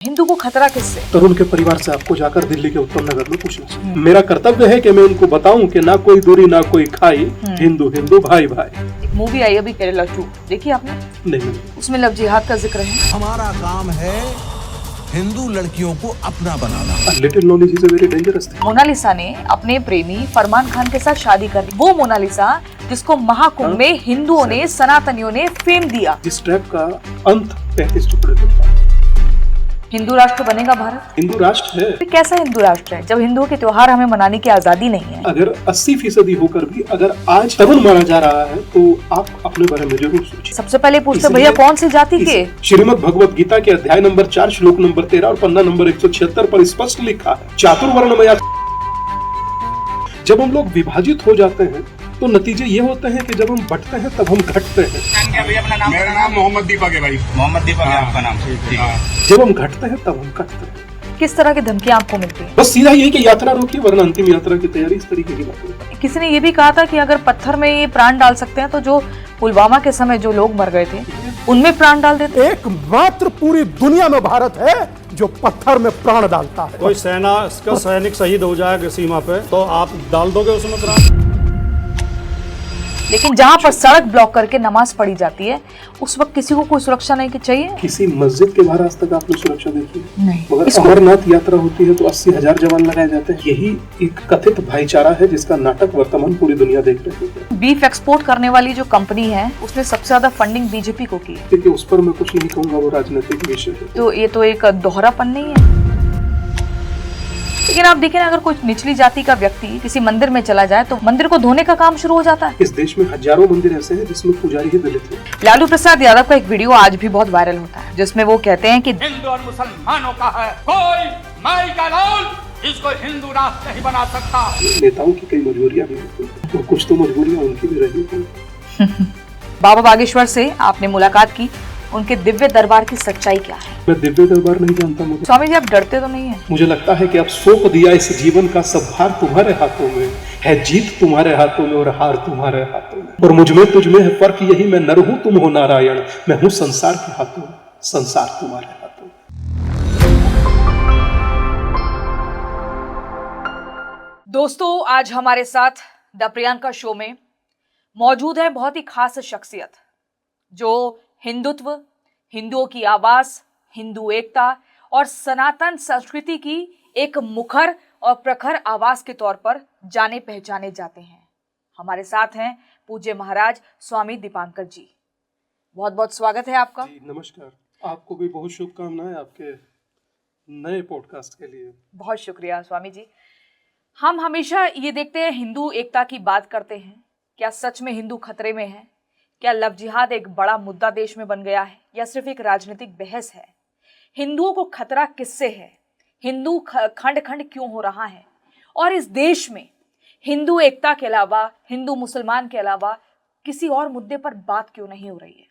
हिंदू को खतरा किससे? तरुण के परिवार से आपको जाकर दिल्ली के उत्तम नगर में पूछना चाहिए। मेरा कर्तव्य है कि मैं उनको बताऊं कि ना कोई दूरी ना कोई खाई, हिंदू हिंदू भाई भाई। एक मूवी आई अभी केरला 2, देखी आपने? नहीं। उसमें लव जिहाद का जिक्र है। हमारा काम है हिंदू लड़कियों को अपना बनाना। Little knowledge is a very dangerous thing. Monalisa ने अपने प्रेमी फरमान खान के साथ शादी कर ली। वो मोनालिसा जिसको महाकुंभ में हिंदुओं ने, सनातनियों ने फेम दिया। जिस ट्रैप का अंत 35 टुकड़े होता है। हिंदू राष्ट्र बनेगा भारत? हिंदू राष्ट्र है। फिर कैसा हिंदू राष्ट्र है जब हिंदुओं के त्योहार हमें मनाने की आजादी नहीं है? अगर 80% होकर भी अगर आज तरुण मारा जा रहा है तो आप अपने बारे में जरूर सोचिए। सबसे पहले पूछते भैया कौन सी जाति के? श्रीमद् भगवत गीता के अध्याय नंबर 4 श्लोक नंबर 13 और पन्ना नंबर 176 पर स्पष्ट लिखा है, चातुर्वर्णमया। जब हम लोग विभाजित हो जाते हैं तो नतीजे ये होते हैं कि जब हम बढ़ते हैं तब हम घटते हैं। मेरा नाम मोहम्मद दीपक है भाई। मोहम्मद दीपक है आपका नाम? जब हम घटते हैं तब हम कटते हैं। किस तरह की धमकियां आपको मिलती है? बस सीधा यही कि यात्रा रोकिए वरना अंतिम यात्रा की तैयारी, इस तरीके की बात है। किसी ने ये भी कहा था कि अगर पत्थर में ये प्राण डाल सकते हैं तो जो पुलवामा के समय जो लोग मर गए थे उनमें प्राण डाल देते। एकमात्र पूरी दुनिया में भारत है जो पत्थर में प्राण डालता है। कोई सेना का सैनिक शहीद हो जाएगा सीमा पे तो आप डाल दोगे उसमें प्राण? लेकिन जहाँ पर सड़क ब्लॉक करके नमाज पढ़ी जाती है उस वक्त किसी को कोई सुरक्षा नहीं की चाहिए? किसी मस्जिद के बाहर आज तक आपने सुरक्षा देखी? नहीं। मगर अमरनाथ यात्रा होती है तो 80,000 जवान लगाए जाते हैं। यही एक कथित भाईचारा है जिसका नाटक वर्तमान पूरी दुनिया देख रही है। बीफ एक्सपोर्ट करने वाली जो कंपनी है उसने सबसे ज्यादा फंडिंग बीजेपी को की है। देखिए उस पर मैं कुछ नहीं कहूँगा, वो राजनीतिक विषय है। तो ये तो एक दोहरापन नहीं है? लेकिन आप देखें ना, अगर कोई निचली जाति का व्यक्ति किसी मंदिर में चला जाए तो मंदिर को धोने का काम शुरू हो जाता है। इस देश में हजारों मंदिर ऐसे हैं जिसमें पुजारी ही दलित हैं। लालू प्रसाद यादव का एक वीडियो आज भी बहुत वायरल होता है जिसमें वो कहते हैं कि हिंदू और मुसलमानों का है, कोई माई का लाल इसको हिंदू राष्ट्र नहीं बना सकता। नेताओं की कई मजबूरियां भी होती हैं, तो कुछ तो मजबूरियां उनकी भी रही होंगी। बाबा बागेश्वर से आपने मुलाकात की, उनके दिव्य दरबार की सच्चाई क्या है? मैं दिव्य दरबार नहीं जानता। मुझे स्वामी जी आप डरते तो नहीं है? मुझे लगता है कि अब सौंप दिया इस जीवन का सब भार तुम्हारे हाथों में है, जीत तुम्हारे हाथों में और हार तुम्हारे हाथों में। और मुझ में तुझ में है फर्क यही, मैं नर हूं तुम हो नारायण, मैं हूं संसार के हाथों में, संसार तुम्हारे हाथों में। दोस्तों आज हमारे साथ द प्रियंका शो में मौजूद है बहुत ही खास शख्सियत जो हिंदुत्व, हिंदुओं की आवाज, हिंदू एकता और सनातन संस्कृति की एक मुखर और प्रखर आवाज के तौर पर जाने पहचाने जाते हैं। हमारे साथ हैं पूज्य महाराज स्वामी दीपांकर जी। बहुत बहुत स्वागत है आपका। जी नमस्कार, आपको भी बहुत शुभकामनाएं आपके नए पॉडकास्ट के लिए। बहुत शुक्रिया स्वामी जी। हम हमेशा ये देखते हैं, हिंदू एकता की बात करते हैं, क्या सच में हिंदू खतरे में है? क्या लव जिहाद एक बड़ा मुद्दा देश में बन गया है या सिर्फ एक राजनीतिक बहस है? हिंदुओं को खतरा किससे है? हिंदू खंड खंड क्यों हो रहा है? और इस देश में हिंदू एकता के अलावा, हिंदू मुसलमान के अलावा किसी और मुद्दे पर बात क्यों नहीं हो रही है?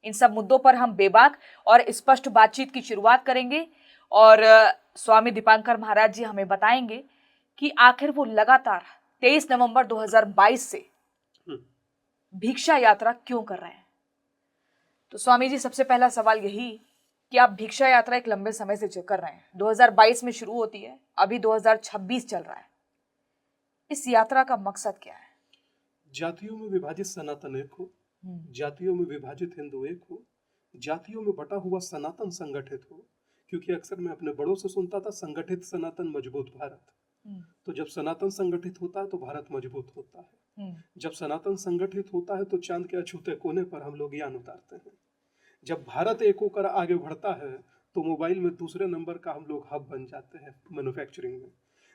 इन सब मुद्दों पर हम बेबाक और स्पष्ट बातचीत की शुरुआत करेंगे और स्वामी दीपांकर महाराज जी हमें बताएंगे कि आखिर वो लगातार 23 नवंबर 2022 से भिक्षा यात्रा क्यों कर रहे हैं। तो स्वामी जी सबसे पहला सवाल यही कि आप भिक्षा यात्रा एक लंबे समय से कर रहे हैं, 2022 में शुरू होती है, अभी 2026 चल रहा है। इस यात्रा का मकसद क्या है? जातियों में विभाजित सनातन एक हो, जातियों में विभाजित हिंदू एक हो, जातियों में बटा हुआ सनातन संगठित हो। क्योंकि अक्सर मैं अपने बड़ों से सुनता था, संगठित सनातन मजबूत भारत। तो जब सनातन संगठित होता है तो भारत मजबूत होता है। जब सनातन संगठित होता है तो चांद के अछूते कोने पर हम लोग यान उतारते हैं। जब भारत एक होकर आगे बढ़ता है तो मोबाइल में दूसरे नंबर का हम लोग हब बन जाते हैं मैन्युफैक्चरिंग में।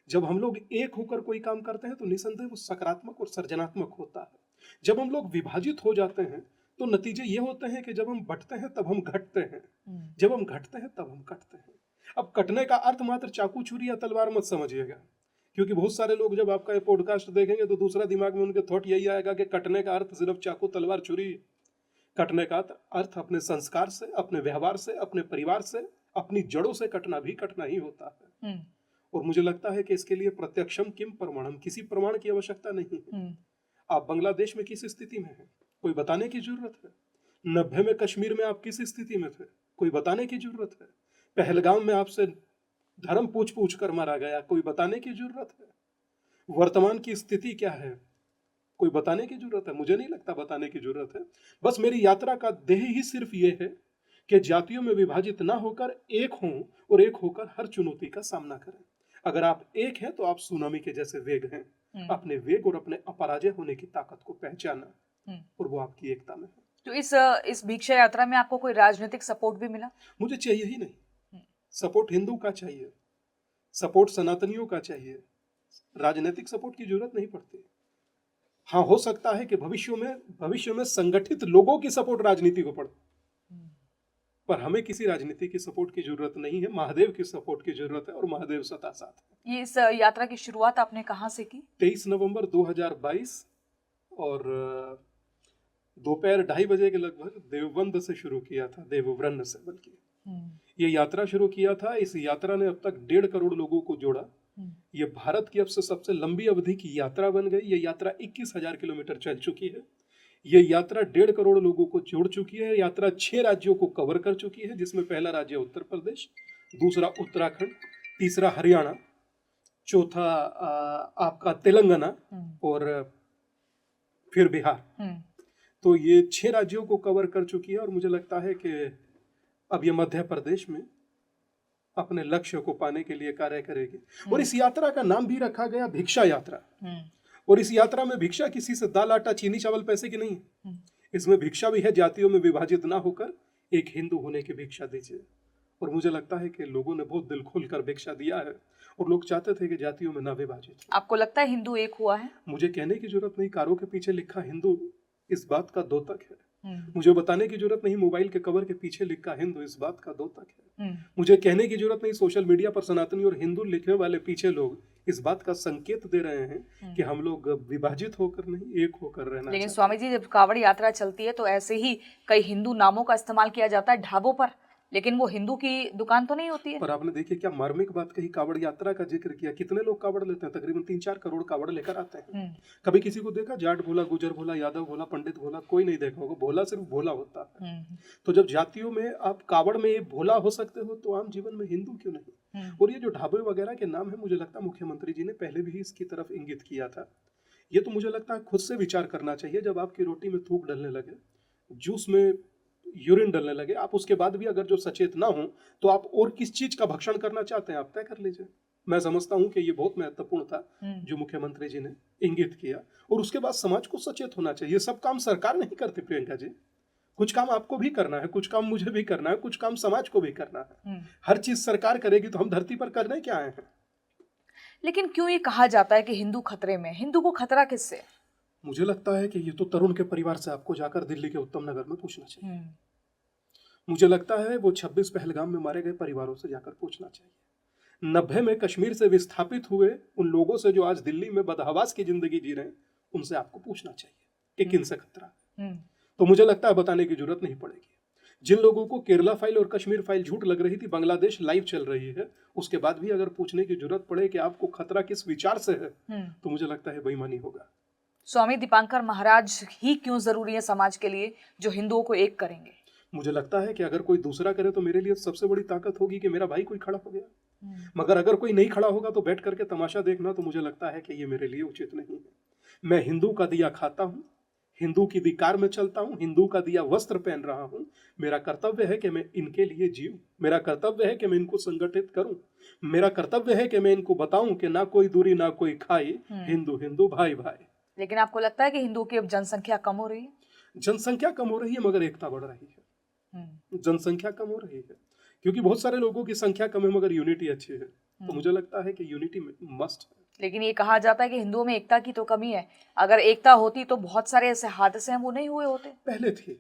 जब हम लोग एक होकर कोई काम करते हैं तो निसंदेह वो सकारात्मक और सृजनात्मक होता है। जब हम लोग विभाजित हो जाते हैं तो नतीजे ये होते हैं कि जब हम बढ़ते हैं तब हम घटते हैं, जब हम घटते हैं तब हम कटते हैं। अब कटने का अर्थ मात्र चाकू छुरी या तलवार मत समझिएगा, क्योंकि बहुत सारे लोग जब आपका ये पॉडकास्ट देखेंगे तो दूसरा दिमाग में उनके थॉट यही आएगा कि कटने का अर्थ सिर्फ चाकू तलवार छुरी। कटने का अर्थ अपने संस्कार से, अपने व्यवहार से, अपने परिवार से, अपनी जड़ों से कटना भी कटना ही होता है। और मुझे लगता है कि इसके लिए प्रत्यक्षम किम प्रमाणम, किसी प्रमाण की आवश्यकता नहीं है। आप बांग्लादेश में किस स्थिति में हैं कोई बताने की जरूरत है? 90 में कश्मीर में आप किस स्थिति में थे कोई बताने की जरूरत है? पहलगाम में आपसे धर्म पूछ पूछ कर मारा गया, कोई बताने की जरूरत है? वर्तमान की स्थिति क्या है, कोई बताने की जरूरत है? मुझे नहीं लगता बताने की जरूरत है। बस मेरी यात्रा का ध्येय ही सिर्फ ये है कि जातियों में विभाजित ना होकर एक हों और एक होकर हर चुनौती का सामना करें। अगर आप एक हैं तो आप सुनामी के जैसे वेग हैं। अपने वेग और अपने अपराजय होने की ताकत को पहचाना और वो आपकी एकता में है। तो इस भिक्षा यात्रा में आपको कोई राजनीतिक सपोर्ट भी मिला? मुझे चाहिए ही नहीं। सपोर्ट हिंदू का चाहिए, सपोर्ट सनातनियों का चाहिए, राजनीतिक सपोर्ट की जरूरत नहीं पड़ती। हाँ, हो सकता है कि भविष्य में संगठित लोगों की सपोर्ट राजनीति को पड़े, पर हमें किसी राजनीति की सपोर्ट की जरूरत नहीं है। महादेव की सपोर्ट की जरूरत है और महादेव सदा साथ है। ये इस यात्रा की शुरुआत आपने कहाँ से की? 23 नवंबर 2022 और दोपहर 2:30 बजे के लगभग देवबंद से शुरू किया था, देवव्रन से बल्कि। ये यात्रा शुरू किया था। इस यात्रा ने अब तक 1.5 करोड़ लोगों को जोड़ा। ये भारत की अब से सबसे लंबी अवधि की यात्रा बन गई। ये यात्रा 21,000 किलोमीटर चल चुकी है। ये यात्रा 1.5 करोड़ लोगों को जोड़ चुकी है। यात्रा 6 राज्यों को कवर कर चुकी है, जिसमें पहला राज्य उत्तर प्रदेश, दूसरा उत्तराखंड, तीसरा हरियाणा, चौथा आपका तेलंगाना और फिर बिहार। तो ये 6 राज्यों को कवर कर चुकी है और मुझे लगता है कि अब ये मध्य प्रदेश में अपने लक्ष्य को पाने के लिए कार्य करेगी। और इस यात्रा का नाम भी रखा गया भिक्षा यात्रा। और इस यात्रा में भिक्षा किसी से दाल आटा चीनी चावल पैसे की नहीं है। इसमें भिक्षा भी है जातियों में विभाजित ना होकर एक हिंदू होने की भिक्षा दीजिए। और मुझे लगता है कि लोगों ने बहुत दिल खोलकर भिक्षा दिया है और लोग चाहते थे कि जातियों में ना विभाजित। आपको लगता है हिंदू एक हुआ है? मुझे कहने की जरूरत नहीं, कारों के पीछे लिखा हिंदू इस बात का द्योतक है। मुझे बताने की जरूरत नहीं, मोबाइल के कवर के पीछे लिखा हिंदू इस बात का द्योतक है। मुझे कहने की जरूरत नहीं, सोशल मीडिया पर सनातनी और हिंदू लिखने वाले पीछे लोग इस बात का संकेत दे रहे हैं कि हम लोग विभाजित होकर नहीं, एक होकर रहना। लेकिन स्वामी जी, जब कावड़ यात्रा चलती है तो ऐसे ही कई हिंदू नामों का इस्तेमाल किया जाता है ढाबों पर, लेकिन वो हिंदू की दुकान तो नहीं होती है। पर आपने देखिए क्या मार्मिक बात कही, कावड़ यात्रा का जिक्र किया। कितने लोग कावड़ लेते हैं? तकरीबन 3-4 करोड़ कावड़ लेकर आते हैं। कभी किसी को देखा जाट भोला, गुजर भोला, यादव भोला, पंडित भोला? कोई नहीं देखा होगा। भोला सिर्फ भोला होता है। तो जब जातियों में आप कावड़ में भोला हो सकते हो तो आम जीवन में हिंदू क्यों नहीं? और ये जो ढाबे वगैरह के नाम है, मुझे लगता है मुख्यमंत्री जी ने पहले भी इसकी तरफ इंगित किया था। ये तो मुझे लगता है खुद से विचार करना चाहिए। जब आपकी रोटी में थूक डलने लगे, जूस में यूरिन डलने लगे, आप उसके बाद भी अगर जो सचेत ना हो तो आप और किस चीज का भक्षण करना चाहते हैं, आप तय कर लीजिए। मैं समझता हूं कि ये बहुत महत्वपूर्ण था जो मुख्यमंत्री जी ने इंगित किया। और उसके बाद समाज को सचेत होना चाहिए। सब काम सरकार नहीं करती प्रियंका जी, कुछ काम आपको भी करना है, कुछ काम मुझे भी करना है, कुछ काम समाज को भी करना है। हर चीज सरकार करेगी तो हम धरती पर करने क्या आए हैं? लेकिन क्यों ये कहा जाता है कि हिंदू खतरे में? हिंदू को खतरा किससे? मुझे लगता है कि ये तो तरुण के परिवार से आपको जाकर दिल्ली के उत्तम नगर में पूछना चाहिए। मुझे लगता है वो 26 पहलगाम में मारे गए परिवारों से जाकर पूछना चाहिए। 90 में कश्मीर से विस्थापित हुए उन लोगों से जो आज दिल्ली में बदहवास की जिंदगी जी रहे हैं, उनसे आपको पूछना चाहिए कि किनसे खतरा है। तो मुझे लगता है बताने की जरूरत नहीं पड़ेगी। जिन लोगों को केरला फाइल और कश्मीर फाइल झूठ लग रही थी, बांग्लादेश लाइव चल रही है, उसके बाद भी अगर पूछने की जरूरत पड़े कि आपको खतरा किस विचार से है, तो मुझे लगता है बेईमानी होगा। स्वामी दीपांकर महाराज ही क्यों जरूरी है समाज के लिए, जो हिंदुओं को एक करेंगे? मुझे लगता है कि अगर कोई दूसरा करे तो मेरे लिए सबसे बड़ी ताकत होगी कि मेरा भाई कोई खड़ा हो गया। मगर अगर कोई नहीं खड़ा होगा तो बैठ करके तमाशा देखना, तो मुझे लगता है कि ये मेरे लिए उचित नहीं है। मैं हिंदू का दिया खाता हूँ, हिंदू की धिकार में चलता हूँ, हिंदू का दिया वस्त्र पहन रहा हूँ। मेरा कर्तव्य है कि मैं इनके लिए जीऊं, मेरा कर्तव्य है कि मैं इनको संगठित करूं, मेरा कर्तव्य है कि मैं इनको बताऊं कि ना कोई दूरी ना कोई खाई, हिंदू हिंदू भाई भाई। लेकिन आपको लगता है कि हिंदुओं की अब जनसंख्या कम हो रही है? जनसंख्या कम हो रही है मगर एकता बढ़ रही है। जनसंख्या कम हो रही है क्योंकि बहुत सारे लोगों की संख्या कम है मगर यूनिटी अच्छी है। तो मुझे लगता है कि यूनिटी मस्ट है। लेकिन ये कहा जाता है कि हिंदुओं में एकता की तो कमी है। अगर एकता होती तो बहुत सारे ऐसे हादसे हैं वो नहीं हुए होते। पहले थी,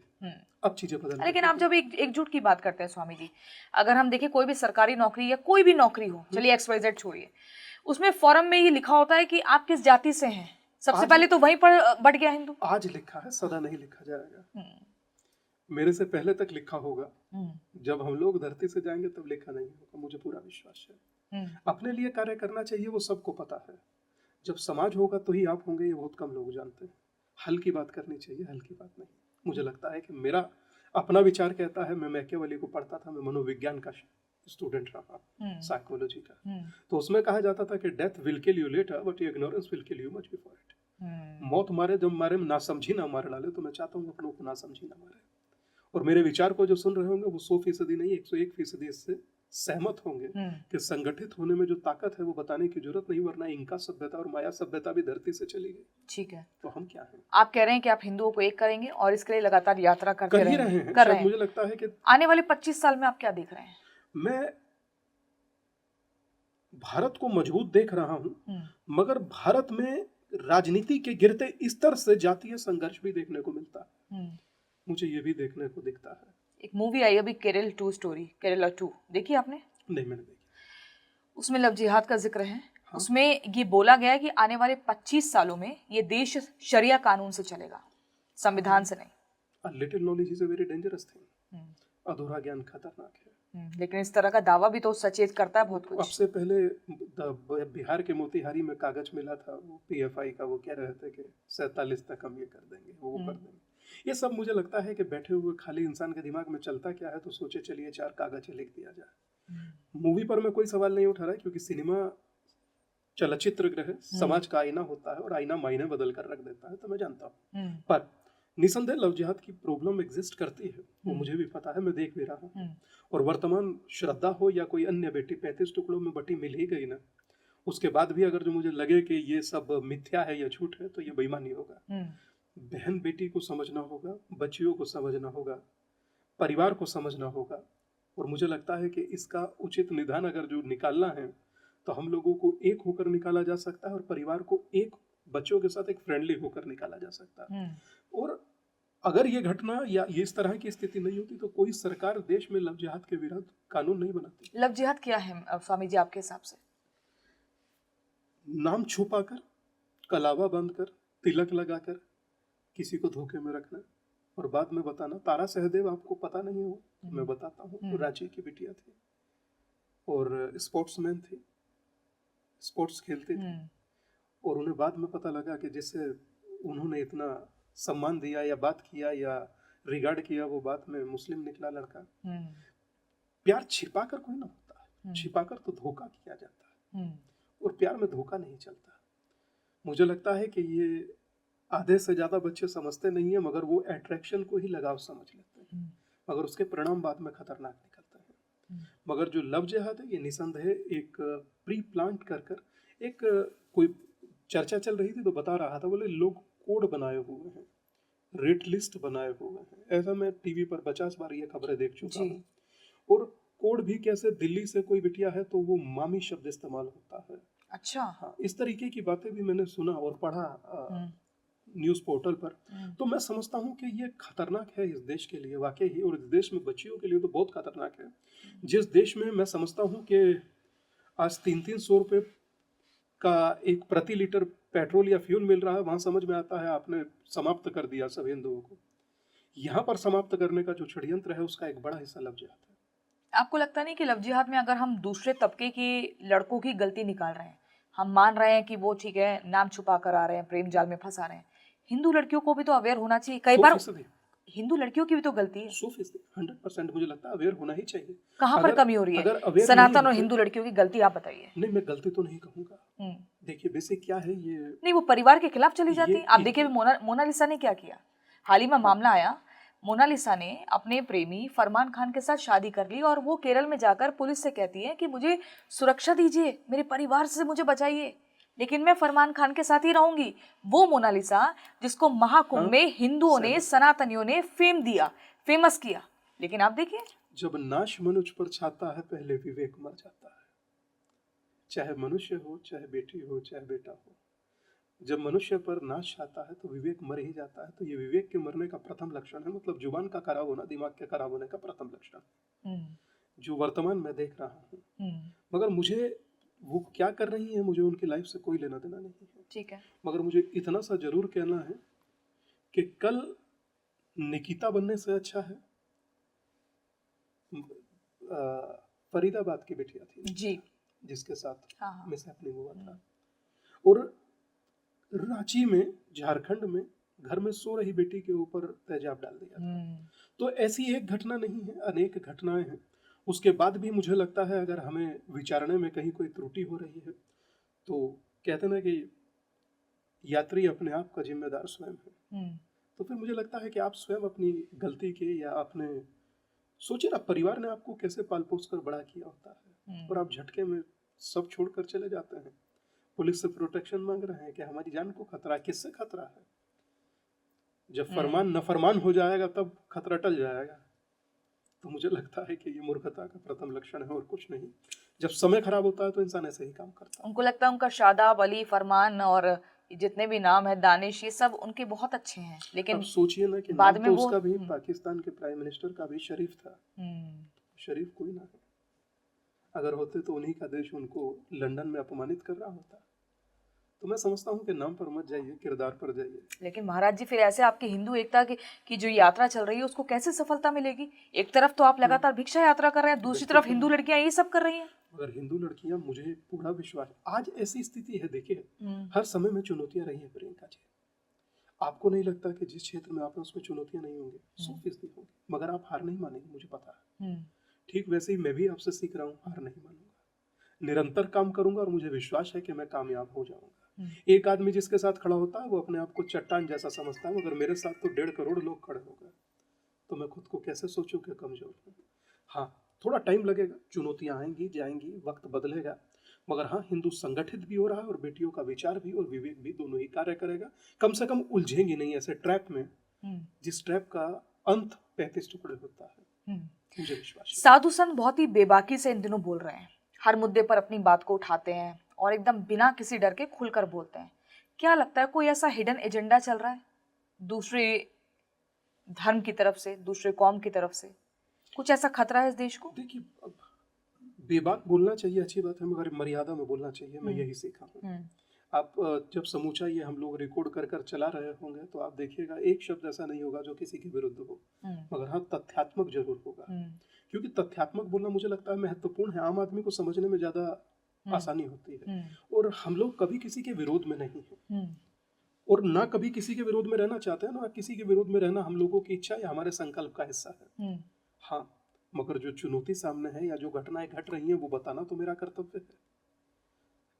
अब चीजें बदल। लेकिन आप जब एकजुट की बात करते हैं स्वामी जी, अगर हम देखें कोई भी सरकारी नौकरी या कोई भी नौकरी हो, चलिए XYZ छोड़िए, उसमें फॉर्म में ये लिखा होता है कि आप किस जाति से हैं। सबसे पहले तो वहीं पर बढ़ गया हिंदू। आज लिखा है, सदा नहीं लिखा जाएगा। मेरे से पहले तक लिखा होगा, जब हम लोग धरती से जाएंगे तब लिखा नहीं होगा, मुझे पूरा विश्वास है। अपने लिए कार्य करना चाहिए, वो सबको पता है। जब समाज होगा तो ही आप होंगे, ये बहुत कम लोग जानते हैं। हल की बात करनी चाहिए, हल की बात नहीं। मुझे लगता है कि मेरा अपना विचार कहता है, मैं मैकियावेली को पढ़ता था, मैं मनोविज्ञान का स्टूडेंट रहा साइकोलॉजी का। हम्म, तो उसमें कहा जाता था कि death will kill you later but ignorance will kill you much before it. मौत मारे जब मारे में नासमझी ना मार डाले, तो मैं चाहता हूँ अपनों को नासमझी ना मारे। और मेरे विचार को जो सुन रहे होंगे वो 100% नहीं 101% इससे सहमत होंगे कि संगठित होने में जो ताकत है वो बताने की जरूरत नहीं, वरना इनका सभ्यता और माया सभ्यता भी धरती से चली गई। ठीक है, तो हम क्या हैं? आप कह रहे हैं कि आप हिंदुओं को एक करेंगे और इसके लिए लगातार यात्रा करते कर ही रहेंगे। रहे हैं। कर रहे शायद हैं। मुझे लगता है कि आने वाले 25 साल में आप क्या देख रहे हैं? मैं भारत को मजबूत देख रहा हूं, मगर भारत में राजनीति के गिरते स्तर से जातीय संघर्ष भी देखने को मिलता है। मुझे ये भी देखने को दिखता है। एक मूवी आई अभी केरल 2 स्टोरी, केरला 2, देखी आपने? नहीं, मैंने देखी। उसमें लव जिहाद का जिक्र है। उसमें ये बोला गया है कि आने वाले 25 सालों में ये देश शरिया कानून से चलेगा, संविधान से नहीं। A little knowledge is a very dangerous thing। अधूरा ज्ञान खतरनाक है। लेकिन इस तरह का दावा भी तो सचेत करता है बहुत कुछ। अब से पहले बिहार के मोतिहारी में कागज मिला था, वो PFI का, वो कह रहे थे कि 47 तक हम ये कर देंगे, वो कर देंगे। ये सब मुझे लगता है कि बैठे हुए खाली इंसान के दिमाग में चलता क्या है, तो सोचे चलिए 4 कागज लिख दिया जाए। मूवी पर मैं कोई सवाल नहीं उठा रहा, क्योंकि सिनेमा चलचित्र ग्रह समाज का आईना होता है और आईना मायने बदल कर रख देता है, तो मैं जानता हूँ। पर निसंदेह लव जिहाद की प्रॉब्लम एग्जिस्ट करती है, वो मुझे भी पता है, मैं देख भी रहा हूँ। और वर्तमान श्रद्धा हो या कोई अन्य बेटी 35 टुकड़ों में बटी मिल ही गई ना, उसके बाद भी अगर जो मुझे लगे कि ये सब मिथ्या है या झूठ है, तो ये बेईमानी होगा। बहन बेटी को समझना होगा, बच्चियों को समझना होगा, परिवार को समझना होगा। और मुझे लगता है कि इसका उचित निदान अगर जो निकालना है, तो हम लोगों को एक होकर निकाला जा सकता है, और परिवार को एक बच्चों के साथ एक फ्रेंडली होकर निकाला जा सकता है। और अगर ये घटना या ये इस तरह की स्थिति नहीं होती, तो कोई सरकार देश में लव जिहाद के विरुद्ध कानून नहीं बनाती। लव जिहाद क्या है स्वामी जी आपके हिसाब से? नाम छुपाकर, कलावा बांधकर, तिलक लगाकर किसी को धोखे में रखना और बाद में बताना। तारा सहदेव आपको पता नहीं हो, मैं बताता हूँ। रांची की बिटिया थी और स्पोर्ट्समैन थी, स्पोर्ट्स खेलते थे, और उन्हें बाद में पता लगा कि जिससे उन्होंने इतना सम्मान दिया या बात किया या रिगार्ड किया, वो बात में मुस्लिम निकला लड़का। प्यार छिपा कर कोई ना होता है, छिपाकर तो धोखा किया जाता है, और प्यार में धोखा नहीं चलता। मुझे लगता है कि ये आधे से ज्यादा बच्चे समझते नहीं है, मगर वो अट्रैक्शन को ही लगाव समझ लेते हैं, मगर उसके परिणाम बाद में खतरनाक निकलते हैं। मगर जो लव जिहाद है, ये निसंदेह एक प्री प्लांट कर एक कोई चर्चा चल रही थी, तो बता रहा था, बोले लोग कोड बनाए हुए हैं, रेट लिस्ट बनाए हुए हैं। ऐसा मैं टीवी पर 50 बार ये खबरें देख चुका हूँ। और कोड भी कैसे, दिल्ली से कोई बिटिया है तो वो मामी शब्द इस्तेमाल होता है। अच्छा, हाँ, इस तरीके की बातें भी मैंने सुना और पढ़ा न्यूज पोर्टल पर। तो मैं समझता हूँ कि ये खतरनाक है इस देश के लिए वाकई ही, और इस देश में बच्चियों के लिए तो बहुत खतरनाक है। जिस देश में मैं समझता हूँ कि आज 300-300 रुपये का एक प्रति लीटर पेट्रोल या फ्यूल मिल रहा है, वहां समझ में आता है आपने समाप्त कर दिया सब हिंदुओं को। यहाँ पर समाप्त करने का जो षड्यंत्र है, उसका एक बड़ा हिस्सा लव जिहाद है। आपको लगता नहीं कि लव जिहाद में अगर हम दूसरे तबके के लड़कों की गलती निकाल रहे हैं, हम मान रहे हैं कि वो ठीक है, नाम छुपा कर आ रहे हैं, प्रेम जाल में फंसा रहे हैं, हिंदू लड़कियों को भी तो अवेयर होना चाहिए। कई बार हिंदू लड़कियों की भी तो गलती है। 100% मुझे लगता है अवेयर होना ही चाहिए। कहाँ पर कमी हो रही है सनातन और हिंदू लड़कियों की गलती? आप बताइए। नहीं, मैं गलती तो नहीं कहूँगा। देखिए, बेसिक क्या है ये, नहीं, वो परिवार के खिलाफ चली जाती है। आप देखिए मोनालिसा ने क्या किया। हाल ही में मामला आया, मोनालिसा ने अपने प्रेमी फरमान खान के साथ शादी कर ली, और वो केरल में जाकर पुलिस से कहती है कि मुझे सुरक्षा दीजिए, मेरे परिवार से मुझे बचाइए, लेकिन मैं फरमान खान के साथ ही रहूंगी। वो मोनालिसा जिसको महाकुंभ में हिंदुओं ने, सनातनियों ने फेमस किया। लेकिन आप देखिए, जब नाश मनुष्य पर छाता है, पहले विवेक मर जाता है। चाहे मनुष्य हो, चाहे बेटी हो, चाहे बेटा हो, जब मनुष्य पर नाश आता है तो विवेक मर ही जाता है। तो ये विवेक के मरने का प्रथम लक्षण है, मतलब जुबान का खराब होना, दिमाग के खराब होने का प्रथम लक्षण, जो वर्तमान में देख रहा हूँ। मगर मुझे वो क्या कर रही है, मुझे उनकी लाइफ से कोई लेना देना नहीं है। ठीक है, मगर मुझे इतना सा जरूर कहना है कि कल निकिता बनने से अच्छा है फरीदाबाद की बिटिया थी जी, जिसके साथ मिसहैपनिंग हुआ था, और रांची में, झारखंड में घर में सो रही बेटी के ऊपर तेजाब डाल दिया था। तो ऐसी एक घटना नहीं है, अनेक घटनाएं हैं। उसके बाद भी मुझे लगता है अगर हमें विचारने में कहीं कोई त्रुटि हो रही है तो कहते ना कि यात्री अपने आप का जिम्मेदार स्वयं है। तो फिर मुझे लगता है कि आप स्वयं अपनी गलती के या आपने सोचिए ना, परिवार ने आपको कैसे पाल पोस कर बड़ा किया होता है और आप झटके में सब छोड़कर चले जाते हैं। पुलिस से प्रोटेक्शन मांग रहे हैं कि हमारी जान को खतरा, किससे खतरा है? जब फरमान नफरमान हो जाएगा तब खतरा टल जाएगा। तो मुझे लगता है कि ये मूर्खता का प्रथम लक्षण है और कुछ नहीं। जब समय खराब होता है तो इंसान ऐसे ही काम करता है। उनको लगता है उनका शादाब, अली, फरमान और जितने भी नाम है, दानिश, ये सब उनके बहुत अच्छे हैं, लेकिन अब सोचिए ना कि बाद नाम में तो वो उसका भी पाकिस्तान के प्राइम मिनिस्टर का भी शरीफ था। शरीफ कोई ना है। अगर होते तो उन्हीं का देश उनको लंदन में अपमानित कर रहा होता। तो मैं समझता हूँ कि नाम पर मत जाइए, किरदार पर जाइए। लेकिन महाराज जी, फिर ऐसे आपकी हिंदू एकता की जो यात्रा चल रही है उसको कैसे सफलता मिलेगी? एक तरफ तो आप लगातार भिक्षा यात्रा कर रहे हैं, दूसरी तरफ हिंदू लड़कियां ये सब कर रही हैं। अगर हिंदू लड़कियां, मुझे पूरा विश्वास, आज ऐसी स्थिति है, देखिए हर समय में चुनौतियां रही हैं प्रियंका जी। आपको नहीं लगता कि जिस क्षेत्र में आप उसमें चुनौतियां नहीं होंगी, 100% होंगी, मगर आप हार नहीं मानेंगे, मुझे पता है। ठीक वैसे ही मैं भी आपसे सीख रहा हूँ, हार नहीं मानूंगा, निरंतर काम करूंगा और मुझे विश्वास है कि मैं कामयाब हो जाऊंगा। एक आदमी जिसके साथ खड़ा होता है वो अपने आप को चट्टान जैसा समझता है, मगर मेरे साथ तो 1.5 करोड़ लोग खड़े हो गए, तो मैं खुद को कैसे सोचूं कि कमजोर हूं। हाँ, थोड़ा टाइम लगेगा, चुनौतियां आएंगी जाएंगी, वक्त बदलेगा, मगर हाँ, हिंदू संगठित भी हो रहा है और बेटियों का विचार भी और विवेक भी दोनों ही कार्य करेगा। कम से कम उलझेंगे नहीं ऐसे ट्रैप में, जिस ट्रैप का अंत 35 टुकड़े होता है। मुझे विश्वास है। साधु संत बहुत ही बेबाकी से इन दिनों बोल रहे हैं, हर मुद्दे पर अपनी बात को उठाते हैं और एकदम बिना किसी डर के खुलकर बोलते हैं। क्या लगता है कोई ऐसा हिडन एजेंडा चल रहा है दूसरे धर्म की तरफ से, दूसरे कौम की तरफ से? कुछ ऐसा खतरा है इस देश को? देखिए, अब बेबाक बोलना चाहिए, अच्छी बात है, मगर मर्यादा में बोलना चाहिए। मैं यही सीखा हूँ। आप जब समूचा ये हम लोग रिकॉर्ड कर कर चला रहे होंगे तो आप देखिएगा एक शब्द ऐसा नहीं होगा जो किसी के विरुद्ध हो, मगर हाँ, तथ्यात्मक जरूर होगा। क्योंकि तथ्यात्मक बोलना मुझे लगता है महत्वपूर्ण है, आम आदमी को समझने में ज्यादा आसानी होती है। और हम लोग कभी किसी के विरोध में नहीं है और ना कभी किसी के विरोध में रहना चाहते हैं, ना किसी के विरोध में रहना हम लोगों की इच्छा या हमारे संकल्प का हिस्सा है। हाँ, मगर जो चुनौती सामने है या जो घटनाएं घट रही हैं वो बताना तो मेरा कर्तव्य है।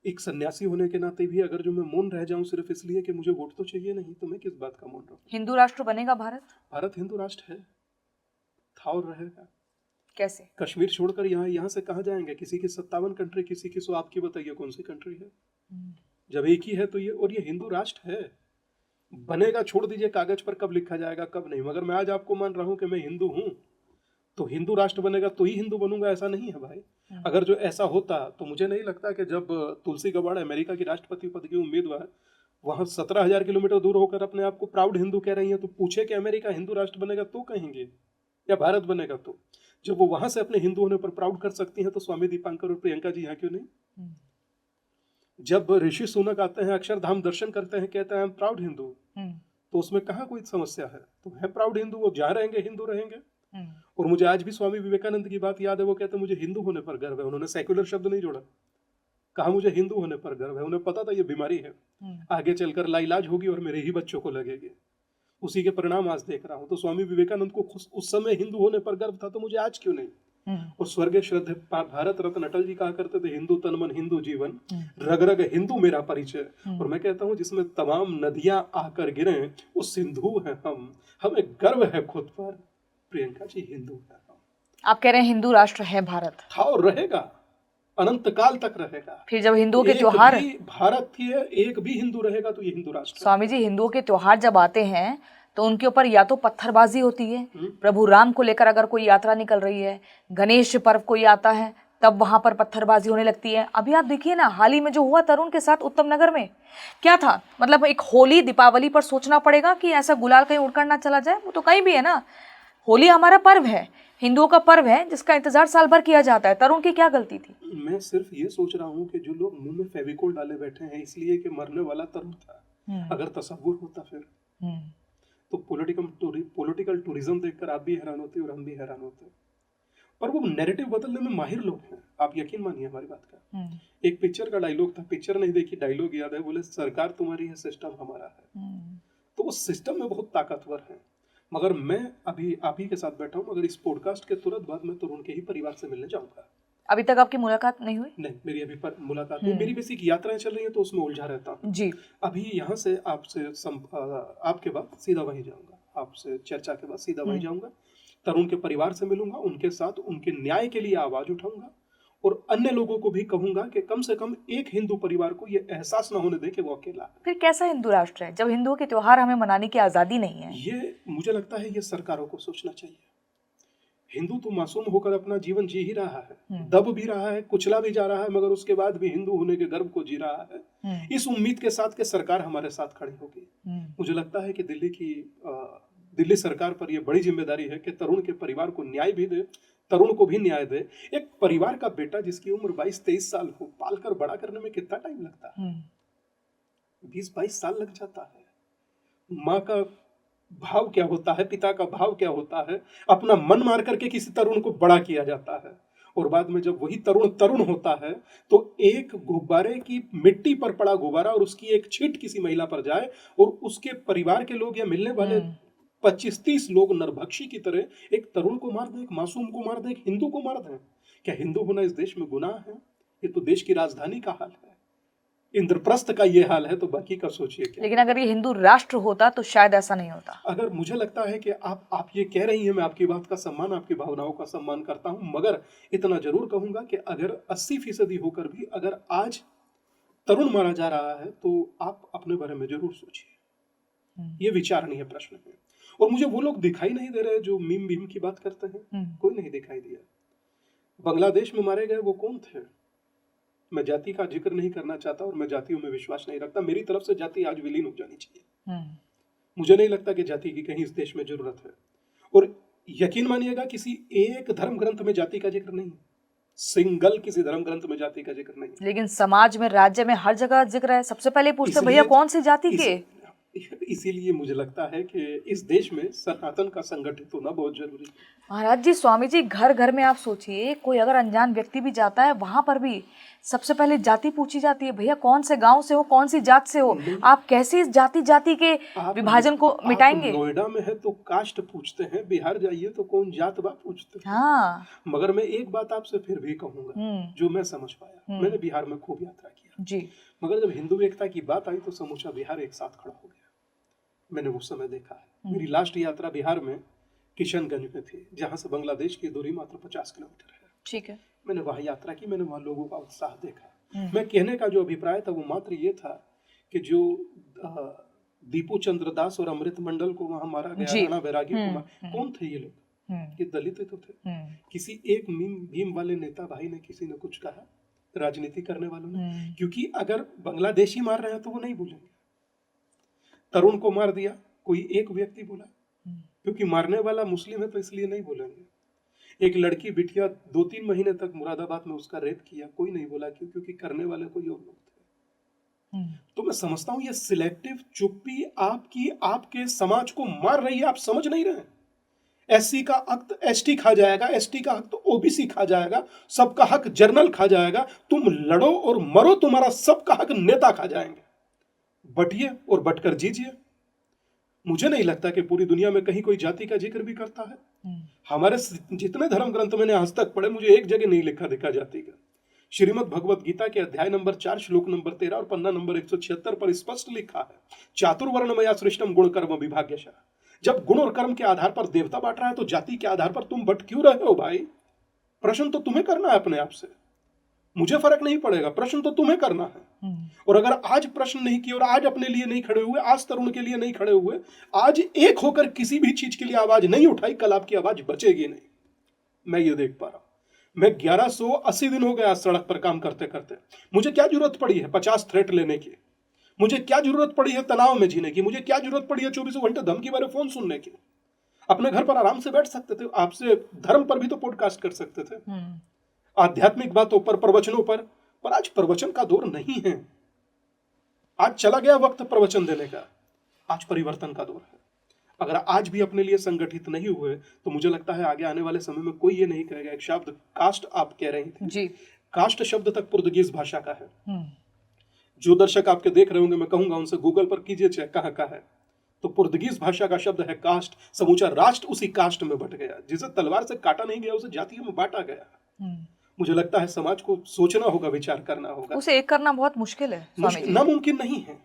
एक सन्यासी होने के नाते भी अगर जो मैं मौन रह जाऊं सिर्फ इसलिए कि मुझे वोट तो चाहिए नहीं, तो मैं किस बात का मौन रहूं? हिंदू राष्ट्र बनेगा भारत? भारत हिंदू राष्ट्र है, था और रहेगा। कैसे? कश्मीर छोड़कर यहाँ से कहाँ जाएंगे? किसी की 57 कंट्री, किसी की 100, आपकी बताइए कौन सी कंट्री है? जब एक ही है तो ये, और ये हिंदू राष्ट्र है, बनेगा, छोड़ दीजिए कागज पर कब लिखा जाएगा कब नहीं। मगर मैं आज आपको मान रहा हूं कि मैं हिंदू हूं तो हिंदू राष्ट्र बनेगा तो ही हिंदू बनूंगा, ऐसा नहीं है भाई। अगर जो ऐसा होता तो मुझे नहीं लगता कि जब तुलसी गबार्ड अमेरिका की राष्ट्रपति पद की उम्मीदवार वहां 17,000 किलोमीटर दूर होकर अपने आप को प्राउड हिंदू कह रही है, तो पूछे कि अमेरिका हिंदू राष्ट्र बनेगा तो कहेंगे या भारत बनेगा तो? जब वो वहां से अपने हिंदू होने पर प्राउड कर सकती हैं तो स्वामी दीपांकर और प्रियंका जी यहाँ क्यों नहीं? जब ऋषि सुनक आते हैं, अक्षरधाम दर्शन करते हैं, कहते हैं हम प्राउड हिंदू, तो उसमें कहाँ कोई समस्या है? तो है प्राउड हिंदू, वो जहाँ रहेंगे हिंदू रहेंगे। और मुझे आज भी स्वामी विवेकानंद की बात याद है, वो कहते मुझे हिंदू होने पर गर्व है। उन्होंने सेक्युलर शब्द नहीं जोड़ा, कहा मुझे हिंदू होने पर गर्व है। उन्हें पता था ये बीमारी है, आगे चलकर लाइलाज होगी और मेरे ही बच्चों को लगेगी। उसी के परिणाम आज देख रहा हूं। तो स्वामी विवेकानंद को उस समय हिंदू होने पर गर्व था, तो मुझे आज क्यों नहीं? और स्वर्गीय श्रद्धेय भारत रत्न अटल जी कहा करते थे, हिंदू तन मन हिंदू जीवन, रग रग हिंदू मेरा परिचय। और मैं कहता हूं जिसमें तमाम नदियां आकर गिरे वो सिंधु है हम, हमें गर्व है खुद पर। प्रियंका जी, हिंदू है हम। आप कह रहे हैं हिंदू राष्ट्र है भारत, था और रहेगा, अनंत काल तक रहेगा। फिर जब हिंदुओं के त्योहार, भारत की है, एक भी हिंदू रहेगा तो ये हिंदू राष्ट्र। स्वामी जी, हिंदुओं के त्योहार जब आते हैं तो उनके ऊपर या तो पत्थरबाजी होती है, प्रभु राम को लेकर अगर कोई यात्रा निकल रही है, गणेश पर्व कोई आता है तब वहां पर पत्थरबाजी होने लगती है। अभी आप देखिए ना, हाल ही में जो हुआ तरुण के साथ उत्तम नगर में, क्या था? मतलब एक होली दीपावली पर सोचना पड़ेगा कि ऐसा गुलाल कहीं उड़कर ना चला जाए। वो तो कहीं भी है ना, होली हमारा पर्व है, हिंदुओं का पर्व है जिसका इंतजार साल भर किया जाता है। तरुण की क्या गलती थी? मैं सिर्फ ये सोच रहा हूँ कि जो लोग मुंह में फेविकोल डाले बैठे हैं इसलिए कि मरने वाला तरुण था, अगर तसव्वुर होता फिर तो पॉलिटिकल टूरिज्म देखकर आप भी हैरान होते और हम भी हैरान होते। पर वो नैरेटिव बदलने में माहिर लोग हैं, आप यकीन मानिए हमारी बात का। एक पिक्चर का डायलॉग था, पिक्चर नहीं देखी, डायलॉग याद है, बोले सरकार तुम्हारी है, सिस्टम हमारा है। तो वो सिस्टम में बहुत ताकतवर है। मगर मैं अभी आप ही के साथ बैठा हूँ, मगर इस पॉडकास्ट के तुरंत बाद मैं तरुण के ही परिवार से मिलने जाऊंगा। अभी तक आपकी मुलाकात नहीं हुई? नहीं, मेरी अभी पर मुलाकात नहीं, मेरी बेसिक यात्राएं चल रही हैं तो उसमें उलझा रहता हूँ जी। अभी। यहाँ से आपके बाद सीधा वहीं जाऊंगा, आपसे चर्चा के बाद सीधा वहीं जाऊंगा, तरुण के परिवार से मिलूंगा, उनके साथ उनके न्याय के लिए आवाज उठाऊंगा और अन्य लोगों को भी कहूंगा कि कम से कम एक हिंदू परिवार को यह एहसास ना होने दे कि वो अकेला है। फिर कैसा हिंदू राष्ट्र है जब हिंदुओं के त्योहार हमें मनाने की आजादी नहीं है? ये मुझे लगता है ये सरकारों को सोचना चाहिए। हिंदू तो मासूम होकर अपना जीवन जी ही रहा है, दब भी रहा है, कुचला भी जा रहा है, मगर उसके बाद भी हिंदू होने के गर्व को जी रहा है, इस उम्मीद के साथ कि सरकार हमारे साथ खड़ी होगी। मुझे लगता है कि दिल्ली सरकार पर यह बड़ी जिम्मेदारी है कि तरुण के परिवार को न्याय भी दे, तरुण को भी न्याय दे। एक परिवार का बेटा जिसकी उम्र 22-23 साल हो, पालकर बड़ा करने में कितना टाइम लगता है? 20-22 साल लग जाता है। माँ का भाव क्या होता है, पिता का भाव क्या होता है, अपना मन मार करके किसी तरुण को बड़ा किया जाता है, और बाद में जब वही तरुण होता है तो एक गुब्बारे की मिट्टी पर पड़ा गुब्बारा और उसकी एक छींट किसी महिला पर जाए और उसके परिवार के लोग या मिलने वाले 25-30 लोग नरभक्षी की तरह एक तरुण को मार दें, एक मासूम को मार दें, एक हिंदू को मार दें। क्या हिंदू होना इस देश में गुनाह है? ये तो देश की राजधानी का हाल है, इंद्रप्रस्थ का ये हाल है, तो बाकी का सोचिए क्या। लेकिन अगर ये हिंदू राष्ट्र होता तो शायद ऐसा नहीं होता। अगर मुझे लगता है कि आप ये कह रही हैं, मैं आपकी बात का सम्मान, आपकी भावनाओं का सम्मान करता हूं, मगर इतना जरूर कहूंगा कि अगर 80% होकर भी अगर आज तरुण मारा जा रहा है तो आप अपने बारे में जरूर सोचिए। ये विचारणीय प्रश्न है। और मुझे वो लोग दिखाई नहीं दे रहे जो मीम भीम की बात करते हैं, कोई नहीं दिखाई दिया। बांग्लादेश में मारे गए वो कौन थे? मैं जाति का जिक्र नहीं करना चाहता और मैं जातियों में विश्वास नहीं रखता। मेरी तरफ से जाति आज विलीन हो जानी चाहिए। मुझे नहीं लगता कि जाति की कहीं इस देश में जरूरत है। और यकीन मानिएगा किसी एक धर्म ग्रंथ में जाति का जिक्र नहीं, सिंगल किसी धर्म ग्रंथ में जाति का जिक्र नहीं। लेकिन समाज में, राज्य में हर जगह जिक्र है। सबसे पहले पूछते भैया कौन सी जाति के? इसीलिए मुझे लगता है कि इस देश में सनातन का संगठित होना बहुत जरूरी है। महाराज जी, स्वामी जी, घर घर में आप सोचिए, कोई अगर अनजान व्यक्ति भी जाता है, वहां पर भी सबसे पहले जाति पूछी जाती है। भैया कौन से गांव से हो, कौन सी जात से हो? आप कैसे इस जाति के विभाजन को मिटाएंगे? नोएडा में है तो कास्ट पूछते हैं, बिहार जाइए तो कौन जात बा पूछते हैं। हाँ। मगर मैं एक बात आपसे फिर भी कहूंगा जो मैं समझ पाया, मैंने बिहार में खूब यात्रा किया जी, मगर जब हिंदू एकता की बात आई तो समूचा बिहार एक साथ खड़ा हो गया। मैंने वो समय देखा है। मेरी लास्ट यात्रा बिहार में किशनगंज में थी, जहां से बांग्लादेश की दूरी मात्र 50 किलोमीटर है। ठीक है। मैंने वहां यात्रा की, मैंने वहां लोगों का उत्साह देखा। मैं कहने का जो अभिप्राय था वो मात्र ये था कि जो दीपू चंद्र दास और अमृत मंडल को वहां मारा गया, राणा बैरागी को, कौन थे ये लोग? ये दलित तो थे। किसी एक भीम वाले नेता भाई ने, किसी ने कुछ कहा, राजनीति करने वालों ने, क्योंकि अगर बांग्लादेशी मार रहे हैं तो वो नहीं बोलेंगे। तरुण को मार दिया, कोई एक व्यक्ति बोला, क्योंकि मारने वाला मुस्लिम है तो इसलिए नहीं बोलेंगे। एक लड़की बिटिया 2-3 महीने तक मुरादाबाद में उसका रेप किया, कोई नहीं बोला, क्योंकि करने वाले कोई और लोग थे। तो मैं समझता हूं ये सिलेक्टिव चुप्पी आपके समाज को मार रही है। आप समझ नहीं रहे। एससी का हक एसटी खा जाएगा, एसटी का हक तो ओबीसी खा जाएगा, सबका हक जर्नल खा जाएगा। तुम लड़ो और मरो, तुम्हारा सबका हक नेता खा जाएंगे। बटिए और बटकर जीजिए। मुझे नहीं लगता कि पूरी दुनिया में कहीं कोई जाति का जिक्र भी करता है। हमारे जितने धर्म ग्रंथ मैंने आज तक पढ़े, मुझे एक जगह नहीं लिखा दिखा जाति का। श्रीमद् भगवत गीता के अध्याय नंबर 4 श्लोक नंबर 13 और पन्ना नंबर 176 पर स्पष्ट लिखा है, चातुर्वर्णमया सृष्टम गुण कर्म विभाग्यशः। जब गुण और कर्म के आधार पर देवता बांट रहा है तो जाति के आधार पर तुम बट क्यों रहे हो भाई? प्रश्न तो तुम्हें करना है अपने आप से। मुझे फर्क नहीं पड़ेगा, प्रश्न तो तुम्हें करना है। और अगर आज प्रश्न नहीं किए और आज अपने लिए नहीं खड़े हुए, आज तरुण के लिए नहीं खड़े हुए, आज एक होकर किसी भी चीज के लिए आवाज नहीं उठाई, कल आपकी आवाज बचेगी नहीं। मैं ये देख पा रहा हूं। मैं 1180 दिन हो गया सड़क पर काम करते करते। मुझे क्या जरूरत पड़ी है 50 थ्रेट लेने की? मुझे क्या जरूरत पड़ी है तनाव में जीने की? मुझे क्या जरूरत पड़ी है 24 घंटे धमकी वाले फोन सुनने की? अपने घर पर आराम से बैठ सकते थे। आपसे धर्म पर भी तो पॉडकास्ट कर सकते थे, आध्यात्मिक बातों पर, प्रवचनों पर आज प्रवचन का दौर नहीं है। आज चला गया वक्त प्रवचन देने का, आज परिवर्तन का दौर है। अगर आज भी अपने लिए संगठित नहीं हुए तो मुझे लगता है आगे आने वाले समय में कोई ये नहीं कहेगा। एक शब्द कास्ट आप कह रही थी जी, कास्ट शब्द तक पुर्तगीज भाषा का है। जो दर्शक आपके देख रहे होंगे, मैं कहूंगा उनसे गूगल पर कीजिए चेक कहाँ का है, तो पुर्तगीज भाषा का शब्द है कास्ट, समूचा राष्ट्र उसी कास्ट में बट गया। जिसे तलवार से काटा नहीं गया उसे जातियों में बांटा गया। मुझे लगता है समाज को सोचना होगा, विचार करना होगा। उसे एक करना बहुत मुश्किल है स्वामी जी। नामुमकिन नहीं है।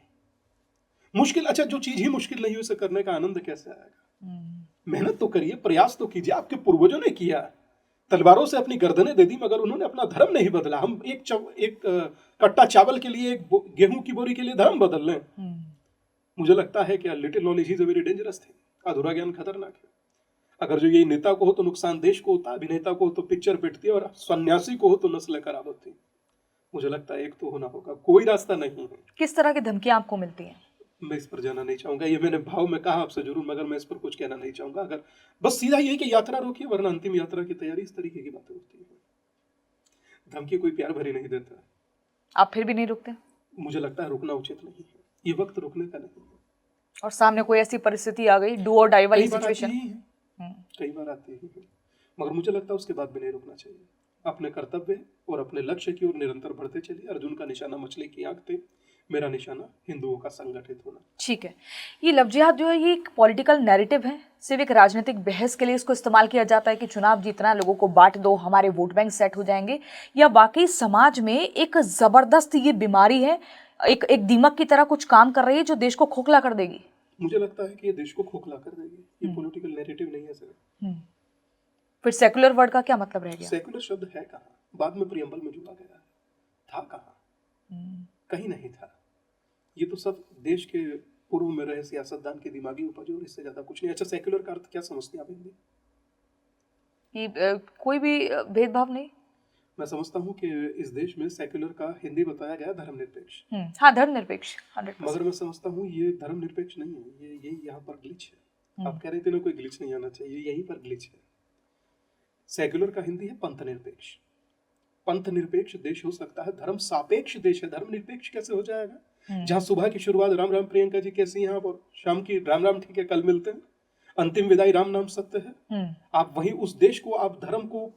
मुश्किल, अच्छा जो चीज ही मुश्किल नहीं है उसे करने का आनंद कैसे आएगा? मेहनत तो करिए, प्रयास तो कीजिए। आपके पूर्वजों ने किया, तलवारों से अपनी गर्दनें दे दी, मगर उन्होंने अपना धर्म नहीं बदला। हम एक कट्टा चावल के लिए, एक गेहूं की बोरी के लिए धर्म बदल लें। मुझे लगता है कि little knowledge is a very dangerous thing. अधूरा ज्ञान खतरनाक है। अगर जो ये नेता को हो तो नुकसान देश को होता, अभिनेता को हो तो पिक्चर पिटती है, और सन्यासी को हो तो नस्ल खराब होती। मुझे लगता है एक तो होना होगा, कोई रास्ता नहीं है। किस तरह की धमकियां आपको मिलती हैं? मैं इस पर जाना नहीं चाहूंगा, ये मैंने भाव में कहा आपसे जरूर, मगर मैं इस पर कुछ कहना नहीं चाहूंगा। अगर बस सीधा ये कि यात्रा रोकिए, वरना अंतिम यात्रा की तैयारी, इस तरीके की बातें होती है। धमकी कोई प्यार भरी नहीं देता। आप फिर भी नहीं रुकते? मुझे लगता है रुकना उचित नहीं है, ये वक्त रुकने का नहीं है। और सामने कोई ऐसी परिस्थिति आ गई, डू और डाई वाली सिचुएशन, कई बार आती ही है, मगर मुझे लगता है उसके बाद भी नहीं रुकना चाहिए। अपने कर्तव्य और अपने लक्ष्य की ओर निरंतर बढ़ते चलिए। अर्जुन का निशाना मछली की आंख थे, मेरा निशाना हिंदुओं का संगठित होना। ठीक है। ये लव जिहाद जो है ये एक पॉलिटिकल नैरेटिव है, सिर्फ एक राजनीतिक बहस के लिए इसको इस्तेमाल किया जाता है कि चुनाव जीतना, लोगों को बांट दो, हमारे वोट बैंक सेट हो जाएंगे, या वाकई समाज में एक जबरदस्त ये बीमारी है, एक दीमक की तरह कुछ काम कर रही है जो देश को खोखला कर देगी? मुझे लगता है कि ये देश को खोखला कर देगी। ये पॉलिटिकल नैरेटिव नहीं है सर। फिर सेकुलर वर्ड का क्या मतलब रह गया? सेकुलर शब्द है कहाँ? बाद में प्रियम्बल में जुड़ा गया है, था कहाँ? कहीं नहीं था। ये तो सब देश के पूर्व में रहे सियासतदान की दिमागी उपज, और इससे ज्यादा कुछ नहीं। अच्छा, सेकुलर का अर्थ क्या समझते हैं आप हिंदी? कि कोई भी भेदभाव नहीं? मैं समझता हूँ कि इस देश में सेकुलर का हिंदी बताया गया धर्मनिरपेक्ष। हाँ, धर्मनिरपेक्ष 100%। मगर मैं समझता हूँ ये धर्मनिरपेक्ष नहीं है, ये यहाँ पर ग्लिच है। आप कह रहे थे ना कोई ग्लिच नहीं आना चाहिए, यहीं पर ग्लिच है। सेकुलर का हिंदी है पंथ निरपेक्ष। पंथ निरपेक्ष देश हो सकता है, धर्म सापेक्ष देश है। धर्मनिरपेक्ष कैसे हो जाएगा? जहाँ सुबह की शुरुआत राम राम प्रियंका जी कैसी हैं आप, और शाम की राम राम ठीक है कल मिलते हैं, अंतिम विदाई राम नाम सत्य है। आप वही उस देश को, आप धर्म को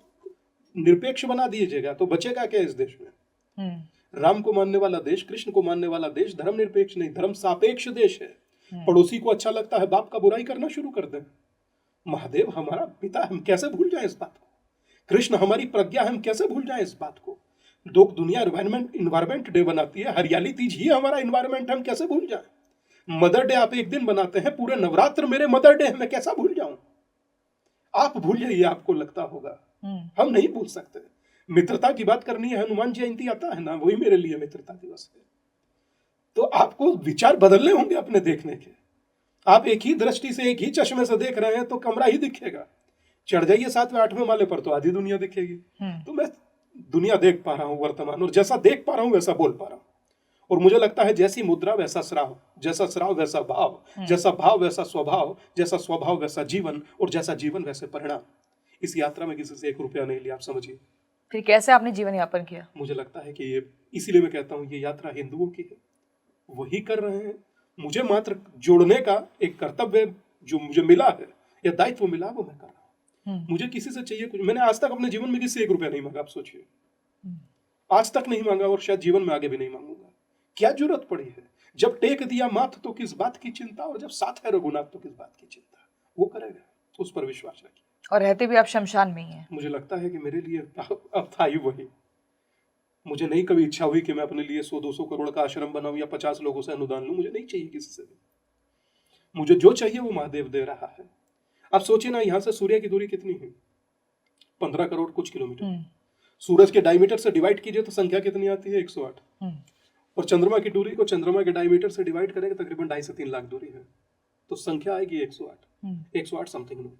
निरपेक्ष बना दीजिएगा तो बचेगा क्या इस देश में? राम को मानने वाला देश, कृष्ण को मानने वाला देश धर्म निरपेक्ष नहीं, धर्म सापेक्ष देश है। पड़ोसी को अच्छा लगता है, बाप का बुराई करना शुरू कर दें। महादेव हमारा पिता, हम कैसे भूल जाएं इस बात को? कृष्ण हमारी प्रज्ञा, हम कैसे भूल जाएं इस बात को? दुनिया इन्वायरमेंट डे बनाती है, हरियाली तीज ही हमारा इन्वायरमेंट, हम कैसे भूल जाएं? मदर डे आप एक दिन बनाते हैं, पूरे नवरात्र मेरे मदर डे है, मैं कैसा भूल जाऊं? आप भूल जाइए, आपको लगता होगा, हम नहीं भूल सकते। मित्रता की बात करनी है, हनुमान जयंती आता है ना, वही मेरे लिए मित्रता दिवस है। तो आपको विचार बदलने होंगे अपने देखने के। आप एक ही दृष्टि से, एक ही चश्मे से देख रहे हैं तो कमरा ही दिखेगा। चढ़ जाइए 7वें 8वें माले पर तो आधी दुनिया दिखेगी। तो मैं दुनिया देख पा रहा हूं वर्तमान, और जैसा देख पा रहा हूं वैसा बोल पा रहा हूं। और मुझे लगता है जैसी मुद्रा वैसा श्राव, जैसा श्राव वैसा भाव, जैसा भाव वैसा स्वभाव, जैसा स्वभाव वैसा जीवन, और जैसा जीवन वैसे परिणाम। इस यात्रा में किसी से 1 रुपया नहीं लिया, आप समझिए। फिर कैसे आपने जीवन यापन किया? मुझे लगता है कि ये, इसीलिए मैं कहता हूँ ये यात्रा हिंदुओं की है, वही कर रहे हैं। मुझे मात्र जोड़ने का एक कर्तव्य जो मुझे मिला है या दायित्व मिला, वो मैं कर रहा हूँ। मुझे किसी से चाहिए कुछ, मैंने आज तक अपने जीवन में किसी से 1 रुपया नहीं मांगा। आप सोचिए, आज तक नहीं मांगा, और शायद जीवन में आगे भी नहीं मांगूंगा। क्या जरूरत पड़ी है? जब टेक दिया माथ तो किस बात की चिंता, और जब साथ है रघुनाथ तो किस बात की चिंता। वो करेगा, उस पर विश्वास रखिए। और रहते भी आप शमशान में ही हैं। मुझे लगता है कि मेरे लिए अब था ही वही। मुझे नहीं कभी इच्छा हुई कि मैं अपने लिए 100-200 करोड़ का आश्रम बनाऊं या 50 लोगों से अनुदान लूं। मुझे नहीं चाहिए किसी से भी। मुझे जो चाहिए वो महादेव दे रहा है। आप सोचिए ना, यहां से सूर्य की दूरी कितनी है? 15 करोड़ कुछ किलोमीटर। सूरज के डायमीटर से डिवाइड कीजिए तो संख्या कितनी आती है? 108। और चंद्रमा की दूरी को चंद्रमा के डायमीटर से डिवाइड करेंगे तकरीबन 2.5 से 3 लाख दूरी है, तो संख्या आएगी 108। 108 समथिंग नो।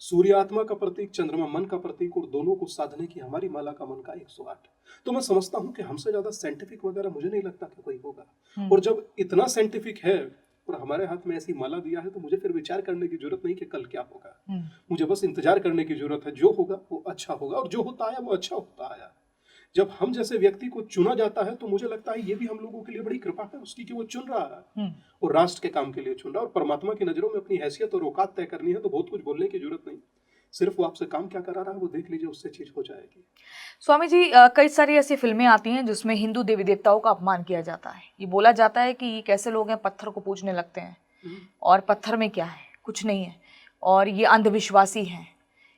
सूर्य आत्मा का प्रतीक, चंद्रमा मन का प्रतीक, और दोनों को साधने की हमारी माला का मन का 108। तो मैं समझता हूं कि हमसे ज्यादा साइंटिफिक वगैरह मुझे नहीं लगता कि कोई होगा। और जब इतना साइंटिफिक है और हमारे हाथ में ऐसी माला दिया है, तो मुझे फिर विचार करने की जरूरत नहीं कि कल क्या होगा। मुझे बस इंतजार करने की जरूरत है। जो होगा वो अच्छा होगा, और जो होता आया वो अच्छा होता आया। जब हम जैसे व्यक्ति को चुना जाता है तो मुझे लगता है ये भी हम लोगों के लिए बड़ी कृपा है उसकी कि वो चुन रहा है और राष्ट्र के काम के लिए चुन रहा है। और परमात्मा की नजरों में अपनी हैसियत और औकात तय करनी है तो बहुत कुछ बोलने की जरूरत नहीं, सिर्फ वो आपसे काम क्या करा रहा है वो देख लीजिए, उससे चीज हो जाएगी। स्वामी जी, कई सारी ऐसी फिल्में आती हैं जिसमें हिंदू देवी देवताओं का अपमान किया जाता है। ये बोला जाता है कि ये कैसे लोग हैं, पत्थर को पूजने लगते हैं। और पत्थर में क्या है, कुछ नहीं है, और ये अंधविश्वासी हैं,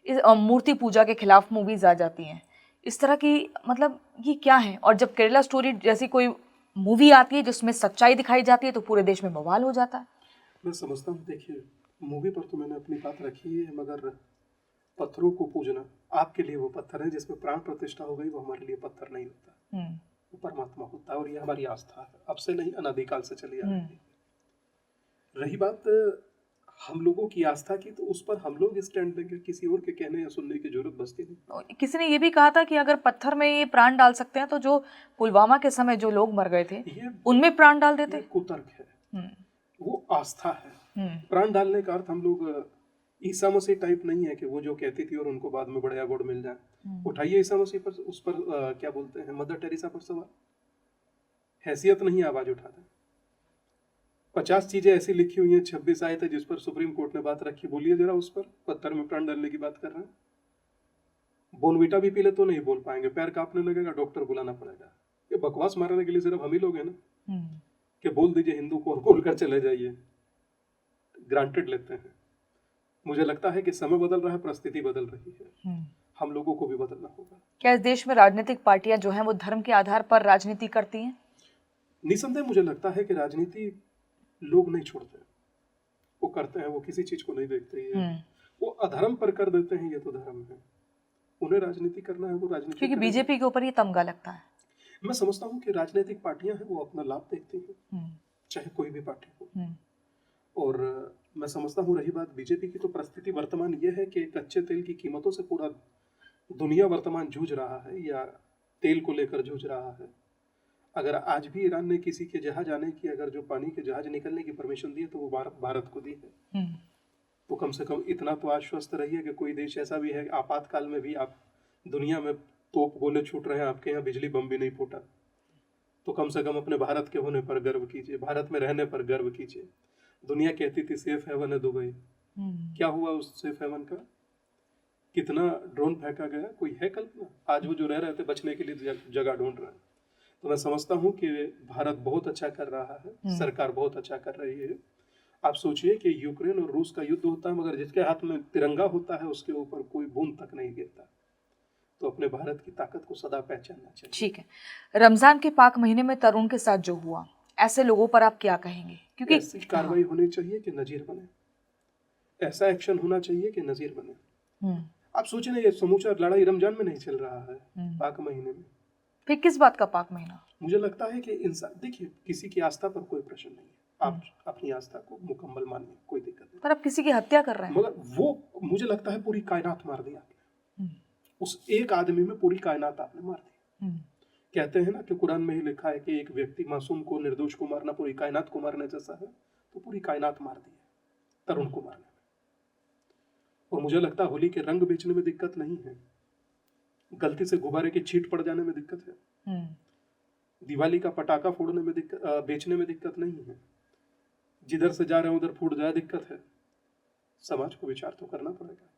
इस मूर्ति पूजा के खिलाफ मूवीज आ जाती हैं, इस तरह की, मतलब ये क्या है। और जब केरला स्टोरी जैसी कोई मूवी आती है जिसमें सच्चाई दिखाई जाती है तो पूरे देश में बवाल हो जाता है। मैं समझता हूँ, देखिए मूवी पर तो मैंने अपनी बात रखी है, मगर पत्थरों को पूजना, आपके लिए वो पत्थर है, जिसमें प्राण प्रतिष्ठा हो गई, वो हमारे लिए पत्थर नहीं होता, वो परमात्मा होता है, और ये हमारी आस्था है, अब से नहीं अनादिकाल से चली आ रही है। रही बात हम लोगों की आस्था की, तो उस पर हम लोग स्टैंड लेंगे, किसी और के कहने या सुनने की जरूरत बचती नहीं। किसी ने ये भी कहा था कि अगर पत्थर में ये प्राण डाल सकते हैं तो जो पुलवामा के समय जो लोग मर गए थे ये उनमें प्राण डाल देते। कुतर्क है, वो आस्था है। प्राण डालने का अर्थ हम लोग ईसा मसीह टाइप नहीं है कि वो जो कहती थी और उनको बाद में बड़े अवार्ड मिल जाए। उठाइए ईसा मसीह पर, उस पर क्या बोलते हैं, मदर टेरेसा पर सवाल, हैसियत नहीं, आवाज उठाते। 50 चीजें ऐसी लिखी हुई हैं, 26 आए थे जिस पर सुप्रीम कोर्ट ने बात रखी, बोलिए जरा उस पर, पत्थर में प्राण डालने की बात कर रहे हैं। बोनवीटा भी पी ले तो नहीं बोल पाएंगे, पैर कांपने लगेगा, डॉक्टर बुलाना पड़ेगा। ये बकवास मारने के लिए सिर्फ हम ही लोग हैं ना, कि बोल दीजिए हिंदू को और बोल कर चले जाइए, ग्रांटेड लेते हैं। मुझे लगता है कि समय बदल रहा है, परिस्थिति बदल रही है, हम लोगों को भी बदलना होगा। क्या इस देश में राजनीतिक पार्टियां जो हैं वो धर्म के आधार पर राजनीति करती हैं? निसंदेह मुझे लगता है कि राजनीति लोग नहीं छोड़ते, वो करते हैं, वो किसी चीज को नहीं देखते हैं, वो अधर्म पर कर देते हैं, ये तो धर्म है, उन्हें राजनीति करना है, वो राजनीति। क्योंकि बीजेपी के ऊपर ये तमगा लगता है। मैं समझता हूँ कि राजनीतिक पार्टियां हैं, वो अपना लाभ देखती हैं, चाहे कोई भी पार्टी हो। और मैं समझता हूँ, रही बात बीजेपी की, तो परिस्थिति वर्तमान ये है कि कच्चे तेल की कीमतों से पूरा दुनिया वर्तमान जूझ रहा है, या तेल को लेकर जूझ रहा है। अगर आज भी ईरान ने किसी के जहाज आने की, अगर जो पानी के जहाज निकलने की परमिशन दी है, तो वो भारत को दी है। तो कम से कम इतना तो आश्वस्त रहिए कि कोई देश ऐसा भी है, आपातकाल में भी आप, दुनिया में तोप गोले छूट रहे हैं, आपके यहाँ बिजली बम भी नहीं फूटा, तो कम से कम अपने भारत के होने पर गर्व कीजिए, भारत में रहने पर गर्व कीजिए। दुनिया कहती थी सेफ हेवन है दुबई, क्या हुआ उस सेफ हेवन का? कितना ड्रोन फेंका गया, कोई है कल्पना? आज वो जो रह रहे थे बचने के लिए जगह ढूंढ रहे हैं। तो मैं समझता हूँ कि भारत बहुत अच्छा कर रहा है, सरकार बहुत अच्छा कर रही है। आप सोचिए कि यूक्रेन और रूस का युद्ध होता है, मगर जिसके हाथ में तिरंगा होता है उसके ऊपर कोई बूंद तक नहीं गिरता। तो अपने भारत की ताकत को सदा पहचानना चाहिए। ठीक है, रमजान के पाक महीने में तरुण के साथ जो हुआ, ऐसे लोगों पर आप क्या कहेंगे? क्योंकि ऐसी कार्रवाई होनी चाहिए कि नजीर बने, ऐसा एक्शन होना चाहिए कि नजीर बने। आप सोचिए ना, ये समूचा लड़ाई रमजान में नहीं चल रहा है, पाक महीने में। फिर किस बात का पाक महीना? मुझे लगता है कि इंसान, देखिए किसी की आस्था पर कोई प्रश्न नहीं है, आप अपनी आस्था को मुकम्मल मानिए, कोई दिक्कत नहीं, पर आप किसी की हत्या कर रहे हैं। मगर वो मुझे लगता है पूरी कायनात मार दी आपने, उस एक आदमी में पूरी कायनात आपने मार दी। कहते हैं ना कि कुरान में ही लिखा है कि एक व्यक्ति मासूम को, निर्दोष को मारना पूरी कायनात को मारने जैसा है। तो पूरी कायनात मार दी है तरुण को मारने में। और मुझे लगता है होली के रंग बेचने में दिक्कत नहीं है, गलती से गुब्बारे की छींट पड़ जाने में दिक्कत है, दिवाली का पटाखा फोड़ने में दिक्कत, बेचने में दिक्कत नहीं है, जिधर से जा रहे हैं उधर फूट जाए दिक्कत है। समाज को विचार तो करना पड़ेगा।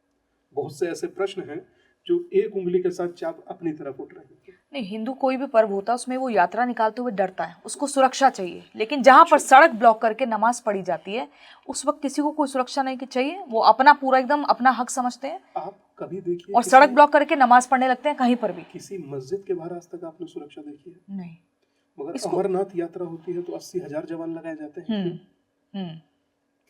बहुत से ऐसे प्रश्न हैं जो एक उंगली के साथ चाप अपनी तरफ उठ रहे हैं। नहीं, हिंदू कोई भी पर्व होता है उसमें वो यात्रा निकालते हुए डरता है, उसको सुरक्षा चाहिए। लेकिन जहाँ पर सड़क ब्लॉक करके नमाज पढ़ी जाती है उस वक्त किसी को कोई सुरक्षा नहीं की चाहिए, वो अपना पूरा एकदम अपना हक समझते हैं। आप कभी देखिए और सड़क ब्लॉक करके नमाज पढ़ने लगते हैं कहीं पर भी। किसी मस्जिद के बाहर आज तक आपने सुरक्षा देखी है? नहीं। मगर अमरनाथ यात्रा होती है तो 80,000 जवान लगाए जाते हैं।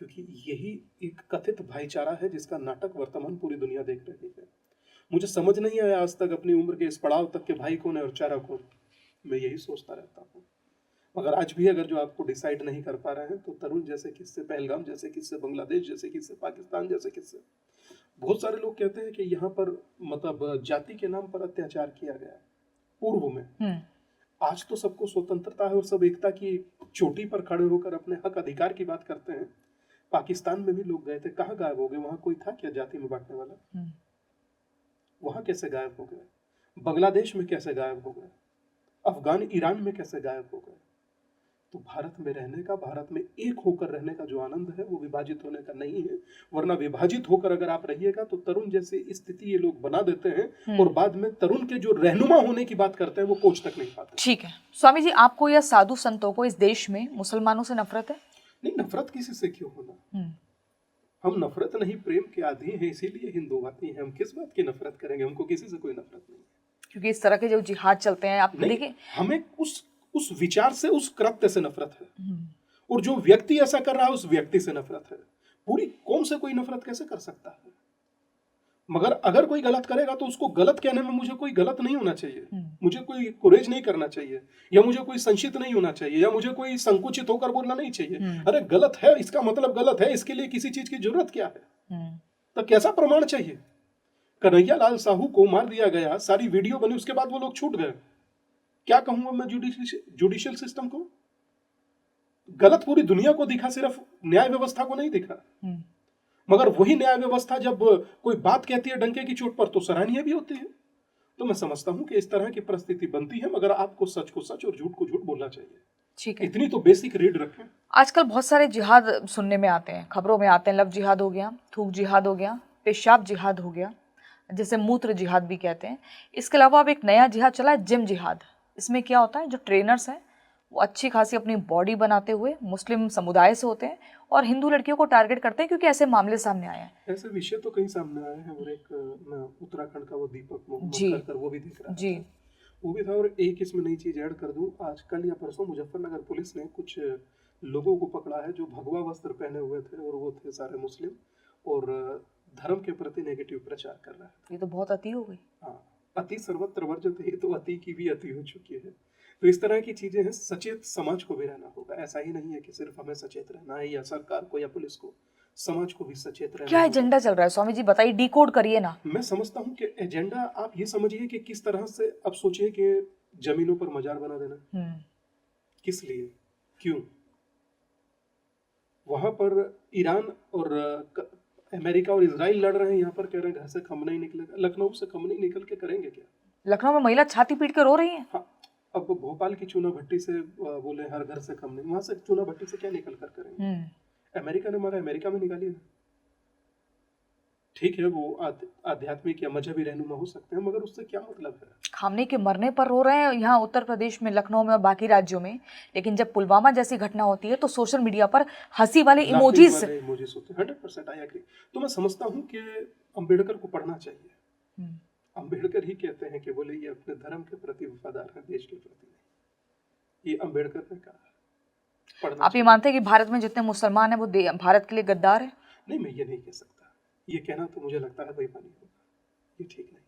क्योंकि यही एक कथित भाईचारा है जिसका नाटक वर्तमान पूरी दुनिया देख रही है। मुझे समझ नहीं आया आज तक अपनी उम्र के इस पड़ाव तक के भाई कौन है और चारा कौन। मैं यही सोचता रहता हूँ। मगर आज भी अगर जो आपको डिसाइड नहीं कर पा रहे हैं तो तरुण जैसे किस्से, पहलगाम जैसे किस्से, बांग्लादेश जैसे किस्से, पाकिस्तान जैसे किस्से, बहुत सारे लोग कहते हैं कि यहाँ पर मतलब जाति के नाम पर अत्याचार किया गया पूर्व में। आज तो सबको स्वतंत्रता है और सब एकता की चोटी पर खड़े होकर अपने हक अधिकार की बात करते हैं। पाकिस्तान में भी लोग गए थे, कहाँ गायब हो गए? वहां कोई था क्या जाति में बांटने वाला? वहां कैसे गायब हो गए? बांग्लादेश में कैसे गायब हो गए? अफगान ईरान में कैसे गायब हो गए? तो भारत में रहने का, भारत में एक होकर रहने का जो आनंद है वो विभाजित होने का नहीं है। वरना विभाजित होकर अगर आप रहिएगा तो तरुण जैसी स्थिति ये लोग बना देते हैं और बाद में तरुण के जो रहनुमा होने की बात करते हैं वो पहुंच तक नहीं पाते। ठीक है स्वामी जी, आपको या साधु संतों को इस देश में मुसलमानों से नफरत है? नहीं, नफरत किसी से क्यों होना? हम्म, हम नफरत नहीं प्रेम के आदी हैं, इसीलिए हिंदूवादी हैं। हम किस बात की नफरत करेंगे? हमको किसी से कोई नफरत नहीं है। क्योंकि इस तरह के जो जिहाद चलते हैं आप नहीं, देखिए। हमें उस विचार से, उस कृत्य से नफरत है, हम्म, और जो व्यक्ति ऐसा कर रहा है उस व्यक्ति से नफरत है। पूरी कौम से कोई नफरत कैसे कर सकता है? मगर अगर कोई गलत करेगा तो उसको गलत कहने में मुझे कोई गलत नहीं होना चाहिए, मुझे कोई कुरेज नहीं करना चाहिए, या मुझे कोई संचित नहीं होना चाहिए, या मुझे कोई संकुचित होकर बोलना नहीं चाहिए। अरे गलत है, इसका मतलब गलत है, इसके लिए किसी चीज की जरूरत क्या है? तो कैसा प्रमाण चाहिए? कन्हैया लाल साहू को मार दिया गया, सारी वीडियो बनी, उसके बाद वो लोग छूट गए। क्या कहूंगा मैं जुडिशियल सिस्टम को? गलत पूरी दुनिया को दिखा, सिर्फ न्याय व्यवस्था को नहीं दिखा। मगर वही न्याय व्यवस्था जब कोई बात कहती है डंके की चोट पर तो सराहनीय भी होती है। तो मैं समझता हूं कि इस तरह की परिस्थिति बनती है, मगर आपको सच को सच और झूठ को झूठ बोलना चाहिए। ठीक है। इतनी तो बेसिक रीड रखें। आजकल बहुत सारे जिहाद सुनने में आते हैं, खबरों में आते हैं। लव जिहाद हो गया, थूक जिहाद हो गया, पेशाब जिहाद हो गया, जिसे मूत्र जिहाद भी कहते हैं। इसके अलावा अब एक नया जिहाद चला है, जिम जिहाद। इसमें क्या होता है, जो ट्रेनर्स हैं वो अच्छी खासी अपनी बॉडी बनाते हुए मुस्लिम समुदाय से होते हैं और हिंदू लड़कियों को टारगेट करते हैं, क्योंकि ऐसे मामले सामने आए हैं। ऐसे विषय तो कई सामने आए हैं, और एक मैं उत्तराखंड का वो दीपक जी। मोहम्मद कर वो भी देख रहा जी। था, वो भी था। और एक इसमें नई चीज ऐड कर दूं, आज कल या परसों मुजफ्फरनगर पुलिस ने कुछ लोगों को पकड़ा है जो भगवा वस्त्र पहने हुए थे, और वो थे सारे मुस्लिम, और धर्म के प्रति नेगेटिव प्रचार कर रहे थे। ये तो बहुत अति हो गई। हाँ, अति सर्वत्र वर्जते ही, तो अति की भी अति हो चुकी है। तो इस तरह की चीजें हैं। सचेत समाज को भी रहना होगा। ऐसा ही नहीं है कि सिर्फ हमें सचेत रहना है, या सरकार को या पुलिस को, समाज को भी सचेत रहना क्या होगा। एजेंडा चल रहा है स्वामी जी, बताइए, डिकोड करिए ना। मैं समझता हूँ कि एजेंडा आप ये समझिए कि किस तरह से, अब सोचिए कि जमीनों पर मजार बना देना, किस लिए, क्यों? वहां पर ईरान और अमेरिका और इजराइल लड़ रहे हैं, यहाँ पर कह रहे हैं घर से खम नहीं निकलेगा। लखनऊ से खम नहीं निकल के करेंगे क्या? लखनऊ में महिला छाती पीट के रो रही है। हाँ, अब भोपाल की चूना भट्टी से बोले हर घर से कम नहीं, वहां से चूना भट्टी से क्या निकल कर करेंगे? अमेरिका ने मारा, अमेरिका में निकालिए ना। ठीक है, वो आध्यात्मिक या मजहबी रहनुमा हो सकते हैं, मगर उससे क्या मतलब है? खामने के मरने पर रो रहे हैं यहाँ उत्तर प्रदेश में, लखनऊ में और बाकी राज्यों में, लेकिन जब पुलवामा जैसी घटना होती है तो सोशल मीडिया पर हंसी वाले इमोजीज होते हैं। 100% आई एग्री। तो मैं समझता हूँ कि अम्बेडकर को पढ़ना चाहिए। अम्बेडकर ही कहते हैं कि बोले ये अपने धर्म के प्रति वफादार है, देश के प्रति नहीं। ये अम्बेडकर ने कहा। आप ये मानते हैं कि भारत में जितने मुसलमान हैं वो भारत के लिए गद्दार है? नहीं, मैं ये नहीं कह सकता। ये कहना तो मुझे लगता है बेईमानी होगा, ये ठीक नहीं।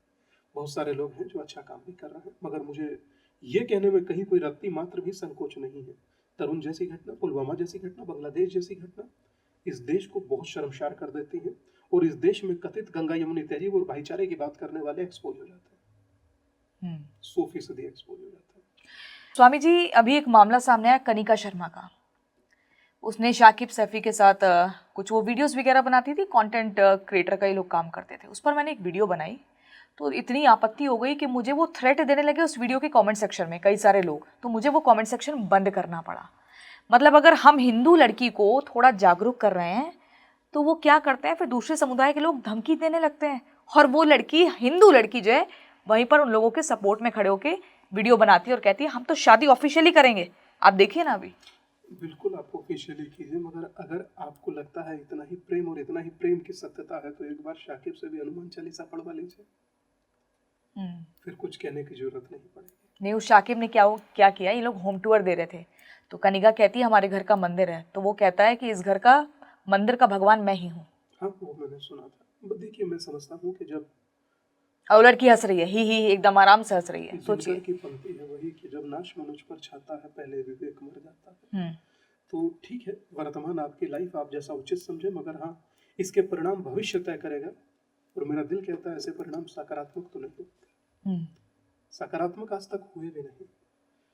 बहुत सारे लोग हैं जो अच्छा काम भी कर रहे हैं, मगर मुझे ये कहने में कहीं कोई रत्ती मात्र भी संकोच नहीं है। तरुण जैसी घटना, पुलवामा जैसी घटना, बांग्लादेश जैसी घटना इस देश को बहुत शर्मसार कर देती है, और इस देश में कथित गंगा यमुनी तहजीब और भाईचारे की बात करने वाले एक्सपोज हो जाते हैं। 100% एक्सपोज हो जाते हैं। स्वामी जी, अभी एक मामला सामने आया कनिका शर्मा का। उसने शाकिब सैफी के साथ कुछ वो वीडियोस वगैरह बनाती थी, कंटेंट क्रिएटर का ये लोग काम करते थे। उस पर मैंने एक वीडियो बनाई तो इतनी आपत्ति हो गई कि मुझे वो थ्रेट देने लगे उस वीडियो के कमेंट सेक्शन में कई सारे लोग, तो मुझे वो कमेंट सेक्शन बंद करना पड़ा। मतलब अगर हम हिंदू लड़की को थोड़ा जागरूक कर रहे हैं तो वो क्या करते हैं, फिर दूसरे समुदाय के लोग धमकी देने लगते हैं, और वो लड़की, हिंदू लड़की जो है, वहीं पर उन लोगों के सपोर्ट में खड़े होकर वीडियो बनाती है और कहती है हम तो शादी ऑफिशियली करेंगे। आप देखिए ना अभी। बिल्कुल आप ऑफिशियली कीजिए, मगर अगर आपको लगता है इतना ही प्रेम और इतना ही प्रेम की सत्यता है तो एक बार शाकिब से भी हनुमान चालीसा पढ़वा लीजिए, फिर कुछ कहने की जरूरत नहीं पड़ेगी। नहीं, उस शाकिब ने क्या किया, ये लोग होम टूर दे रहे थे, तो कनिका कहती है हमारे घर का मंदिर है, तो वो कहता है कि इस घर का मंदिर का भगवान मैं ही हूँ। हाँ, वो मैंने सुना था। देखिए, मैं समझता हूँ कि जब और लड़की हंस रही है, ही एकदम आराम से हंस रही है। सोचिए की पंक्ति है वही कि जब नाश मनुष्य पर छाता है पहले विवेक मर जाता है। तो ठीक है, वर्तमान आपकी लाइफ आप जैसा उचित समझे, मगर हाँ, इसके परिणाम भविष्य तय करेगा, और मेरा दिल कहता है ऐसे परिणाम सकारात्मक तो नहीं होते। सकारात्मक आज तक हुए भी नहीं।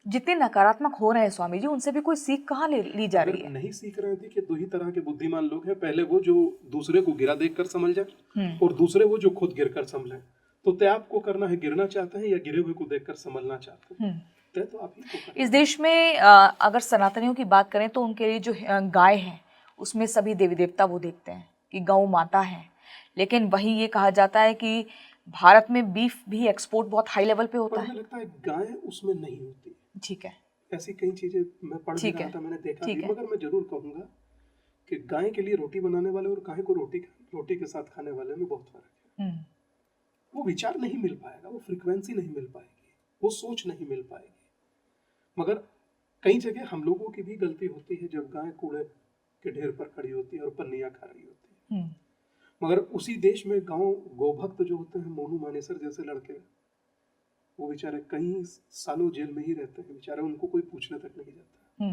जितने नकारात्मक हो रहे हैं स्वामी जी, उनसे भी कोई सीख कहाँ ली जा रही है? नहीं सीख रहे थे कि दो ही तरह के बुद्धिमान लोग हैं, पहले वो जो दूसरे को गिरा देखकर समझ जाए, और दूसरे वो जो खुद गिरकर समझे। तो तय आपको करना है, गिरना चाहते हैं या गिरे हुए को देखकर संभलना चाहते हैं, तय तो आप ही को करना है। इस देश में अगर सनातनियों की बात करें तो उनके लिए जो गाय है उसमें सभी देवी देवता वो देखते हैं कि गौ माता है, लेकिन वहीं ये कहा जाता है कि भारत में बीफ भी एक्सपोर्ट बहुत हाई लेवल पे होता है। मुझे लगता है गाय उसमें नहीं होती। ठीक है, ऐसी कई चीजें मैं पढ़ भी रहा था, मैंने देखा भी, मगर मैं जरूर कहूंगा कि गाय के लिए रोटी बनाने वाले और गाय को रोटी के साथ खाने वाले में बहुत फर्क है। वो विचार नहीं मिल पाएगा, वो फ्रीक्वेंसी नहीं मिल पाएगी, वो सोच नहीं मिल पाएगी। मगर कई जगह हम लोगों की भी गलती होती है जब गाय कूड़े के ढेर पर खड़ी होती है और पन्नियां खा रही होती है। मगर उसी देश में गोभक्त जो होते हैं, मोनू मानेसर जैसे लड़के, वो बेचारे कई सालों जेल में ही रहते हैं, बेचारे उनको कोई पूछने तक नहीं जाता।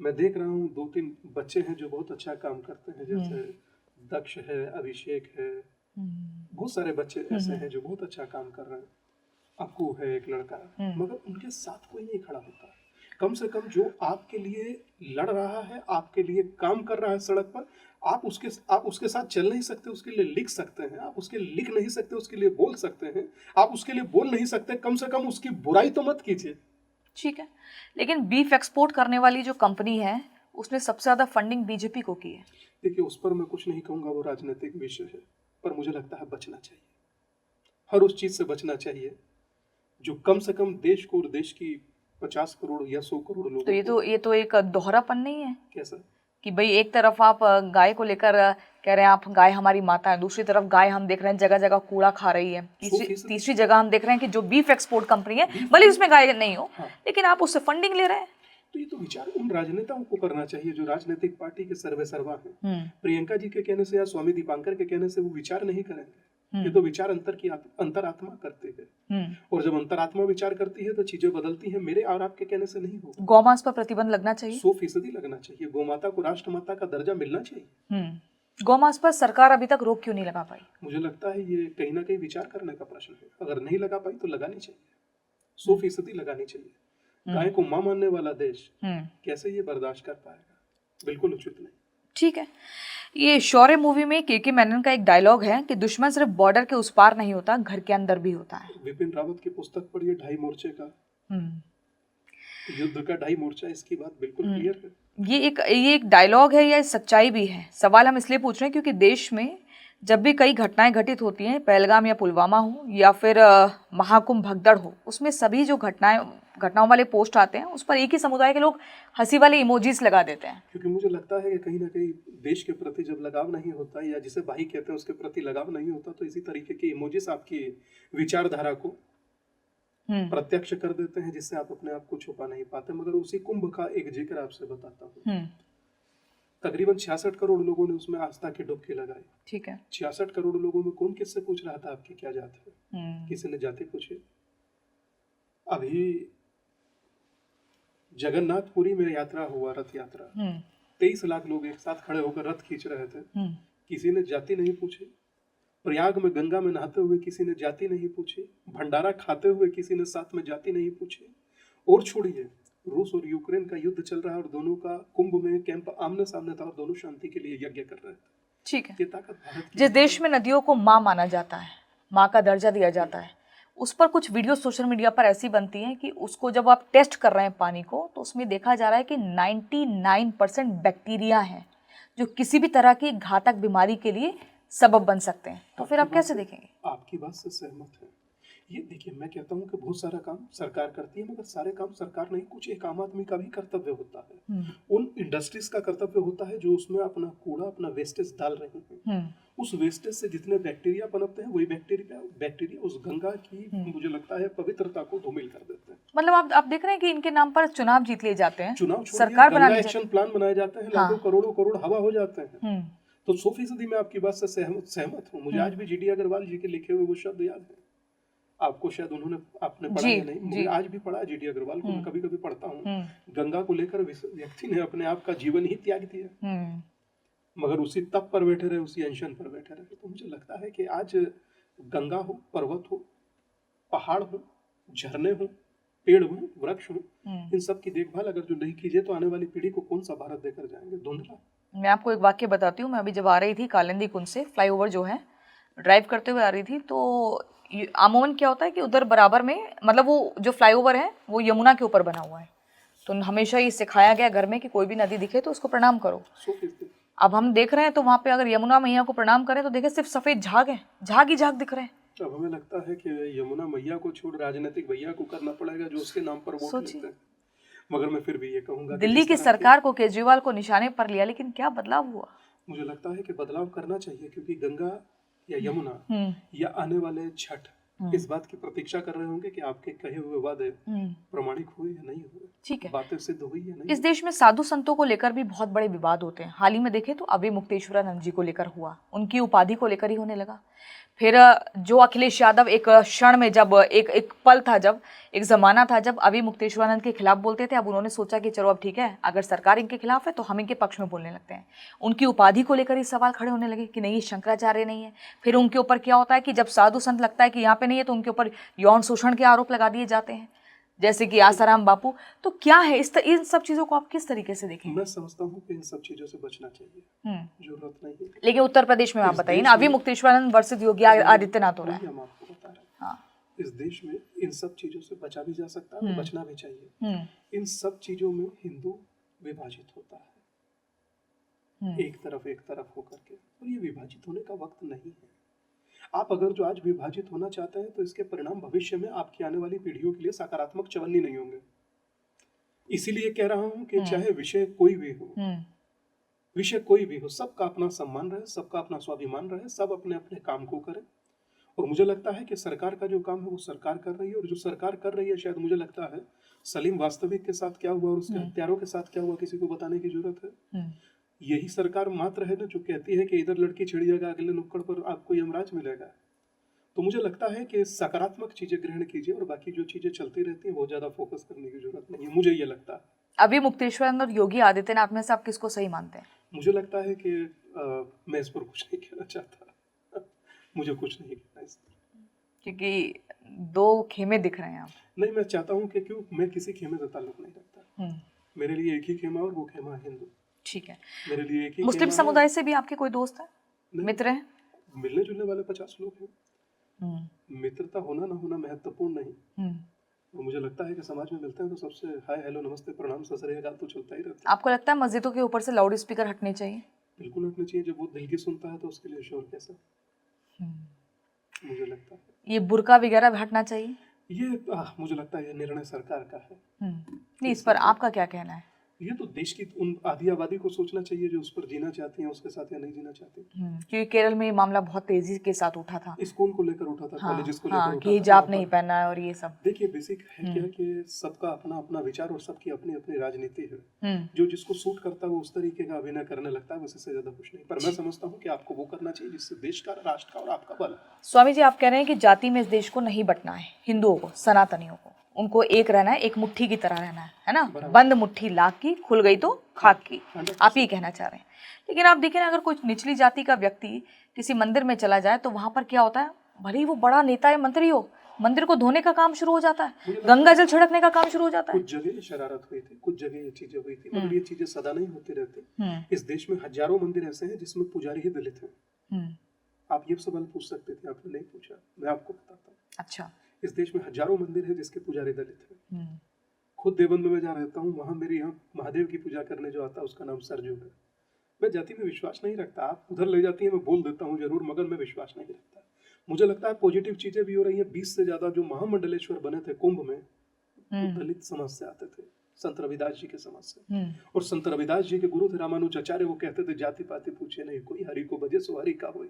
मैं देख रहा हूँ 2-3 बच्चे हैं जो बहुत अच्छा काम करते हैं, जैसे दक्ष है, अभिषेक है, बहुत सारे बच्चे ऐसे हैं जो बहुत अच्छा काम कर रहे हैं। अक्कू है एक लड़का, मगर उनके साथ कोई नहीं खड़ा होता। कम से कम जो आपके लिए लड़ रहा है, आपके लिए काम कर रहा है सड़क पर, आप उसके साथ चल नहीं सकते, उसके लिए लिख सकते हैं। आप उसके लिख नहीं सकते, उसके लिए बोल सकते हैं। आप उसके लिए बोल नहीं सकते, कम से कम उसकी बुराई तो मत कीजिए। ठीक है, लेकिन बीफ एक्सपोर्ट करने वाली जो कंपनी है उसने सबसे ज्यादा फंडिंग बीजेपी को की है। देखिए, उस पर मैं कुछ नहीं कहूँगा, वो राजनीतिक विषय है, पर मुझे लगता है बचना चाहिए। हर उस चीज से बचना चाहिए जो कम से कम देश को और देश की 50 करोड़ या 100 करोड़ लोग। तो ये तो एक दोहरापन नहीं है कैसा कि भाई एक तरफ आप गाय को लेकर कह रहे हैं आप गाय हमारी माता है, दूसरी तरफ गाय हम देख रहे हैं जगह जगह कूड़ा खा रही है, तीसरी जगह हम देख रहे हैं कि जो बीफ एक्सपोर्ट कंपनी है भले उसमें गाय नहीं हो, लेकिन आप उससे फंडिंग ले रहे हैं। तो ये तो विचार उन राजनेताओं को करना चाहिए जो राजनीतिक पार्टी के सर्वे सर्वा हैं। प्रियंका जी के कहने से या स्वामी दीपांकर के कहने से वो विचार नहीं करेंगे। ये तो विचार अंतरात्मा करते हैं, और जब अंतरात्मा विचार करती है तो चीजें बदलती हैं। मेरे और आपके कहने से नहीं होगा। गौमांस पर प्रतिबंध लगना चाहिए, 100% लगना चाहिए। गौमाता को राष्ट्रमाता का दर्जा मिलना चाहिए। गौमांस पर सरकार अभी तक रोक क्यों नहीं लगा पाई? मुझे लगता है ये कहीं ना कहीं विचार करने का प्रश्न है। अगर नहीं लगा पाई तो लगानी चाहिए, 100% लगानी चाहिए। गाय को मां मानने वाला देश कैसे ये बर्दाश्त कर पाएगा? बिल्कुल उचित नहीं। ठीक है, ये शौर्य मूवी में के मेनन का एक डायलॉग है कि दुश्मन सिर्फ बॉर्डर के उस पार नहीं होता, घर के अंदर भी होता है। विपिन रावत की पुस्तक पढ़िए, 2.5 मोर्चे का युद्ध का 2.5 मोर्चा, इसकी बात बिल्कुल क्लियर है। ये एक डायलॉग है या सच्चाई भी है? सवाल हम इसलिए पूछ रहे हैं क्योंकि देश में जब भी कई घटनाएं घटित होती हैं, पहलगाम या पुलवामा हो या फिर महाकुंभ भगदड़ हो, उसमें सभी जो घटनाओं वाले पोस्ट आते हैं उस पर एक ही समुदाय के लोग हंसी वाले इमोजीज लगा देते हैं। क्योंकि मुझे लगता है कि कहीं ना कहीं देश के प्रति जब लगाव नहीं होता, या जिसे भाई कहते हैं उसके प्रति लगाव नहीं होता, तो इसी तरीके के इमोजीज आपकी विचारधारा को प्रत्यक्ष कर देते हैं, जिससे आप अपने आप को छुपा नहीं पाते। मगर उसी कुंभ का एक जिक्र आपसे बताता हूँ। तकरीबन 66 करोड़ लोगों ने उसमें आस्था की डुबकी लगाई। ठीक है, 66 करोड़ लोगों में कौन किससे पूछ रहा था आपकी क्या जात है? किसी ने जाति पूछी? अभी जगन्नाथपुरी में यात्रा हुआ, रथ यात्रा, 23 लाख लोग एक साथ खड़े होकर रथ खींच रहे थे। किसी ने जाति नहीं पूछी। प्रयाग में गंगा में नहाते हुए किसी ने जाति नहीं पूछी। भंडारा खाते हुए किसी ने साथ में जाति नहीं पूछी। और छोड़िए, रूस और यूक्रेन का युद्ध चल रहा है और दोनों का कुंभ में कैंप आमने सामने था और दोनों शांति के लिए यज्ञ कर रहे थे। ठीक है, ये ताकत भारत की। जिस देश में नदियों को माँ माना जाता है, माँ का दर्जा दिया जाता है, उस पर कुछ वीडियो सोशल मीडिया पर ऐसी बनती हैं कि उसको जब आप टेस्ट कर रहे हैं पानी को, तो उसमें देखा जा रहा है कि 99% बैक्टीरिया हैं जो किसी भी तरह की घातक बीमारी के लिए सबब बन सकते हैं। तो फिर आप कैसे देखेंगे? आपकी बात से सहमत है। ये देखिए, मैं कहता हूँ कि बहुत सारा काम सरकार करती है, मगर सारे काम सरकार नहीं, कुछ एक आम आदमी का भी कर्तव्य होता है। उन इंडस्ट्रीज का कर्तव्य होता है जो उसमें अपना कूड़ा, अपना वेस्टेज डाल रहे हैं। उस वेस्टेज से जितने बैक्टीरिया पनपते हैं, वही बैक्टीरिया उस गंगा की मुझे लगता है पवित्रता को धूमिल कर देते हैं। मतलब आप देख रहे हैं कि इनके नाम पर चुनाव जीत लिए जाते हैं, चुनाव सरकार गंगा एक्शन प्लान बनाए जाते हैं, लाखों करोड़ों हवा हो जाते हैं। तो 100% मैं आपकी बात से सहमत हूँ। मुझे आज भी जीडी अग्रवाल जी के लिखे हुए वो शब्द याद है। आपको शायद आपने पढ़ा या नहीं, मुझे आज भी पढ़ा जीडी अग्रवाल को, मैं कभी कभी पढ़ता हूँ। गंगा को लेकर व्यक्ति ने अपने आप का जीवन ही त्याग दिया, मगर उसी तप पर बैठे रहे, उसी अनशन पर बैठे रहे। तो मुझे लगता है कि आज गंगा हो, पर्वत हो, पहाड़ हो, झरने हो, पेड़ हो, वृक्ष हो, इन सब की देखभाल अगर जो नहीं कीजिए तो आने वाली पीढ़ी को कौन सा भारत देकर जाएंगे? धुंधला। मैं आपको एक वाक्य बताती हूँ। मैं अभी जब आ रही थी कालिंदी कुंज से, फ्लाईओवर जो है, ड्राइव करते हुए आ रही थी, तो अमूमन क्या होता है कि उधर बराबर में, मतलब वो जो फ्लाईओवर है वो यमुना के ऊपर बना हुआ है, तो हमेशा ये सिखाया गया घर में कि कोई भी नदी दिखे तो उसको प्रणाम करो। अब हम देख रहे हैं तो वहाँ पे अगर यमुना मैया को प्रणाम करें तो देखें सिर्फ सफेद झाग है, झाग ही झाग दिख रहे हैं। अब हमें लगता है कि यमुना मैया को छोड़ राजनीतिक भैया को करना पड़ेगा जो उसके नाम पर वोट लेते हैं। मगर मैं फिर भी ये कहूंगा कि दिल्ली जिस की तरह सरकार को केजरीवाल को निशाने पर लिया, लेकिन क्या बदलाव हुआ? मुझे लगता है कि बदलाव करना चाहिए, क्योंकि गंगा या यमुना हम्म या आने वाले छठ इस बात की प्रतीक्षा कर रहे होंगे कि आपके कहे हुए वादे प्रमाणिक हुए या नहीं हुए, ठीक है। बातें सिद्ध हुई या नहीं। इस देश में साधु संतों को लेकर भी बहुत बड़े विवाद होते हैं। हाल ही में देखें तो अभी मुक्तेश्वरानंद जी को लेकर हुआ, उनकी उपाधि को लेकर ही होने लगा। फिर जो अखिलेश यादव एक क्षण में जब एक पल था, जब एक जमाना था जब अभी मुक्तेश्वरानंद के खिलाफ बोलते थे, अब उन्होंने सोचा कि चलो अब ठीक है, अगर सरकार इनके खिलाफ है तो हम इनके पक्ष में बोलने लगते हैं। उनकी उपाधि को लेकर ही सवाल खड़े होने लगे कि नहीं, ये शंकराचार्य नहीं है। फिर उनके ऊपर क्या होता है कि जब साधु संत लगता है कि यहाँ पे नहीं है तो उनके ऊपर यौन शोषण के आरोप लगा दिए जाते हैं, जैसे कि आसाराम बापू। तो क्या है इन सब चीजों को आप किस तरीके से देखें? मैं समझता हूँ कि इन सब चीजों से बचना चाहिए, जरूरत नहीं है। लेकिन उत्तर प्रदेश में आप बताइए ना, अभी मुक्तेश्वरानंद वर्सेस योगी आदित्यनाथ हो रहा है। वही हम आपको बता रहे हैं। हाँ। इस देश में इन सब चीजों से बचा भी जा सकता है और बचना भी चाहिए। इन सब चीजों में हिंदू विभाजित होता है, एक तरफ होकर के, और ये विभाजित होने का वक्त नहीं है। आप अगर जो आज विभाजित होना चाहते हैं तो इसके परिणाम भविष्य में आपकी आने वाली पीढ़ियों के लिए सकारात्मक चवन्नी नहीं होंगे। इसीलिए कह रहा हूं कि चाहे विषय कोई भी हो, सबका अपना सम्मान रहे, सबका अपना स्वाभिमान रहे, सब अपने अपने काम को करें। और मुझे लगता है कि सरकार का जो काम है वो सरकार कर रही है, और जो सरकार कर रही है, शायद मुझे लगता है सलीम वास्तविक के साथ क्या हुआ और उसके हत्यारों के साथ क्या हुआ किसी को बताने की जरूरत है। यही सरकार मात्र है ना जो कहती है कि इधर लड़की छिड़िएगा, अगले नुक्कड़ पर आपको यमराज मिलेगा। तो मुझे लगता है कि सकारात्मक चीजें ग्रहण कीजिए और बाकी जो चीजें चलती रहती हैं बहुत ज्यादा फोकस करने की जरूरत नहीं है, मुझे ये लगता है। अभी मुक्तेश्वरानंद और योगी आदित्यनाथ में से आप किसको सही मानते हैं? मुझे लगता है कि मैं इस पर कुछ नहीं कहना चाहता मुझे कुछ नहीं कहना इस पर, क्योंकि दो खेमे दिख रहे हैं आप। नहीं, मैं चाहता हूँ कि क्यों, मैं किसी खेमे से ताल्लुक नहीं रखता। मेरे लिए एक ही खेमा और वो खेमा है हिंदू। ठीक है। मेरे लिए एक ही मुस्लिम खेमा समुदाय से भी आपके कोई दोस्त है, मित्र हैं? मिलने जुलने वाले 50 लोग हैं। मित्रता होना ना होना महत्वपूर्ण नहीं। और मुझे लगता है कि समाज में मिलते हैं तो सबसे हाय हेलो नमस्ते प्रणाम सत श्री अकाल तो चलता ही रहता है। आपको लगता है मस्जिदों के ऊपर से लाउड स्पीकर हटने चाहिए? बिल्कुल हटने चाहिए, जब वो दिल की सुनता है तो उसके लिए शोर कैसा, मुझे लगता है। ये बुर्का वगैरह भी हटना चाहिए? ये मुझे लगता है ये निर्णय सरकार का है। नहीं, इस पर आपका क्या कहना है? ये तो देश की उन आधी आबादी को सोचना चाहिए जो उस पर जीना चाहती हैं उसके साथ या नहीं जीना चाहती। क्योंकि केरल में ये मामला बहुत तेजी के साथ उठा था, स्कूल को लेकर उठा था, कॉलेजेस को लेकर उठा कि था, हिजाब नहीं पहनना है और ये सब। देखिए बेसिक है क्या कि सबका अपना अपना विचार और सबकी अपनी अपनी राजनीति है। जो जिसको सूट करता है वो उस तरीके का अभिनय करने लगता है, उससे ज्यादा कुछ नहीं। पर मैं समझता हूँ कि आपको वो करना चाहिए जिससे देश का, राष्ट्र का और आपका बल। स्वामी जी, आप कह रहे हैं कि जाति में इस देश को नहीं बंटना है, हिंदुओं को, सनातनियों को, उनको एक रहना है, एक मुट्ठी की तरह रहना है ना? बंद मुट्ठी लाख की, खुल गई तो खाक की, आप ये कहना चाह रहे हैं। लेकिन आप देखें ना, अगर कोई निचली जाति का व्यक्ति किसी मंदिर में चला जाए तो वहां पर क्या होता है, भले ही वो बड़ा नेता या मंत्री हो, मंदिर को धोने का काम शुरू हो जाता है, गंगा जल छिड़कने का काम शुरू हो जाता है। कुछ जगह शरारत हुई थी, कुछ जगह ये चीजें हुई थी, मगर ये चीजें सदा नहीं होती रहती। इस देश में हजारों मंदिर ऐसे हैं जिसमें पुजारी ही दलित हैं। आप ये सवाल पूछ सकते थे, आपने नहीं पूछा, मैं आपको बताता हूँ। अच्छा। इस देश में हजारों मंदिर है जिसके पुजारी दलित हैं। खुद देवबंद में जहाँ रहता हूँ वहाँ मेरे यहाँ महादेव की पूजा करने जो आता है उसका नाम सरजू है। मैं जाति में विश्वास नहीं रखता, आप उधर ले जाती है मैं बोल देता हूँ जरूर, मगर मैं विश्वास नहीं रखता। मुझे लगता है पॉजिटिव चीजें भी हो रही हैं। 20 से ज्यादा जो महामंडलेश्वर बने थे कुंभ में, दलित समाज से आते थे, संत रविदास जी के समाज से। और संत रविदास जी के गुरु थे रामानुजाचार्य, वो कहते थे जाति पाति पूछे नहीं कोई, हरि को बजे सो हरि का होए।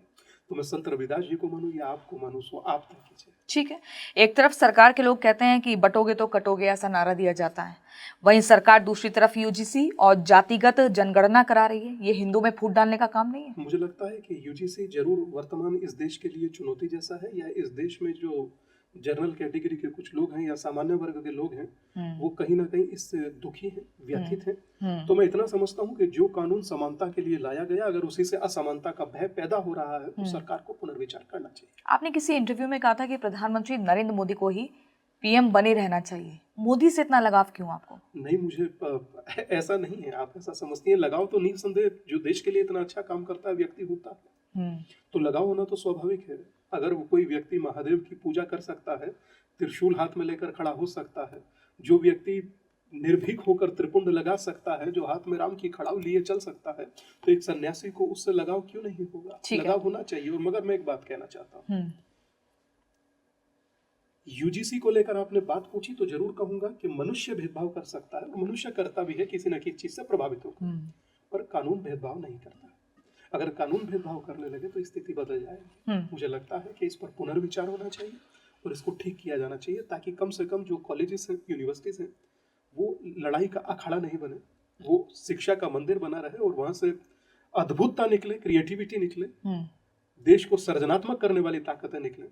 तो मैं संत रविदास जी को मानूं या आपको मानूं, सो आप तय कीजिए। ठीक है। एक तरफ सरकार के लोग कहते हैं कि बटोगे तो कटोगे, ऐसा नारा दिया जाता है, वहीं सरकार दूसरी तरफ यूजीसी और जातिगत जनगणना करा रही है। ये हिंदू में फूट डालने का काम नहीं है? मुझे लगता है कि यूजीसी जरूर वर्तमान इस देश के लिए चुनौती जैसा है, या इस देश में जो जनरल कैटेगरी के कुछ लोग हैं या सामान्य वर्ग के लोग हैं वो कहीं ना कहीं इससे दुखी हैं, व्यथित हैं। तो मैं इतना समझता हूं कि जो कानून समानता के लिए लाया गया, अगर उसी से असमानता का भय पैदा हो रहा है तो सरकार को पुनर्विचार करना चाहिए। आपने किसी इंटरव्यू में कहा था कि प्रधानमंत्री नरेंद्र मोदी को ही पीएम बने रहना चाहिए। मोदी से इतना लगाव क्यों आपको? नहीं, मुझे ऐसा नहीं है, आप ऐसा समझती हैं। लगाव तो निसंदेह जो देश के लिए इतना अच्छा काम करता है व्यक्ति होता है, तो लगाव होना तो स्वाभाविक है। अगर वो कोई व्यक्ति महादेव की पूजा कर सकता है, त्रिशूल हाथ में लेकर खड़ा हो सकता है, जो व्यक्ति निर्भीक होकर त्रिपुंड लगा सकता है, जो हाथ में राम की खड़ाऊ लिए चल सकता है, तो एक सन्यासी को उससे लगाव क्यों नहीं होगा? लगाव होना चाहिए। और मगर मैं एक बात कहना चाहता हूँ, यूजीसी को लेकर आपने बात पूछी तो जरूर कहूंगा कि मनुष्य भेदभाव कर सकता है और मनुष्य करता भी है, किसी न किसी चीज से प्रभावित होकर, पर कानून भेदभाव नहीं करता। अगर कानून भेदभाव करने लगे तो स्थिति बदल जाएगी। मुझे लगता है कि इस पर पुनर्विचार होना चाहिए और इसको ठीक किया जाना चाहिए, ताकि कम से कम जो कॉलेजेस हैं, यूनिवर्सिटीज हैं, वो लड़ाई का अखाड़ा नहीं बने, वो शिक्षा का मंदिर बना रहे और वहां से अद्भुतता निकले, क्रिएटिविटी निकले, देश को सृजनात्मक करने वाली ताकतें निकले,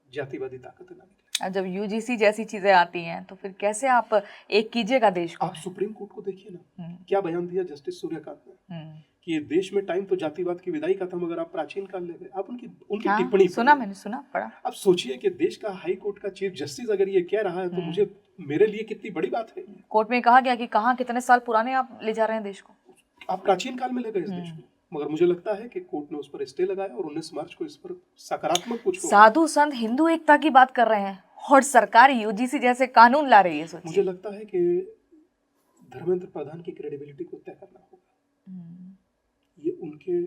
जातिवादी ताकतें ना निकले। जब यूजीसी जैसी चीजें आती हैं तो फिर कैसे आप एक कीजिएगा देश को? आप सुप्रीम कोर्ट को देखिए ना, क्या बयान दिया जस्टिस सूर्यकांत ने कि ये देश में टाइम तो जातिवाद की विदाई का था, मगर आप प्राचीन काल ले गए। आप उनकी टिप्पणी सुना, मैंने सुना, पढ़ा। आप सोचिए कि देश का हाई कोर्ट का चीफ जस्टिस अगर ये कह रहा है तो मेरे लिए कितनी बड़ी बात है। कोर्ट में कहा गया कि कहाँ कितने साल पुराने आप ले जा रहे हैं देश को, आप प्राचीन काल में ले गए इस देश को। मगर मुझे लगता है कि कोर्ट ने उस पर स्टे लगाया और 19 मार्च को इस पर सकारात्मक कुछ साधु संत हिंदू एकता की बात कर रहे हैं और सरकार यूजीसी जैसे कानून ला रही है। सोचिए, मुझे लगता है कि धर्मेंद्र प्रधान की क्रेडिबिलिटी को तय करना होगा। ये उनके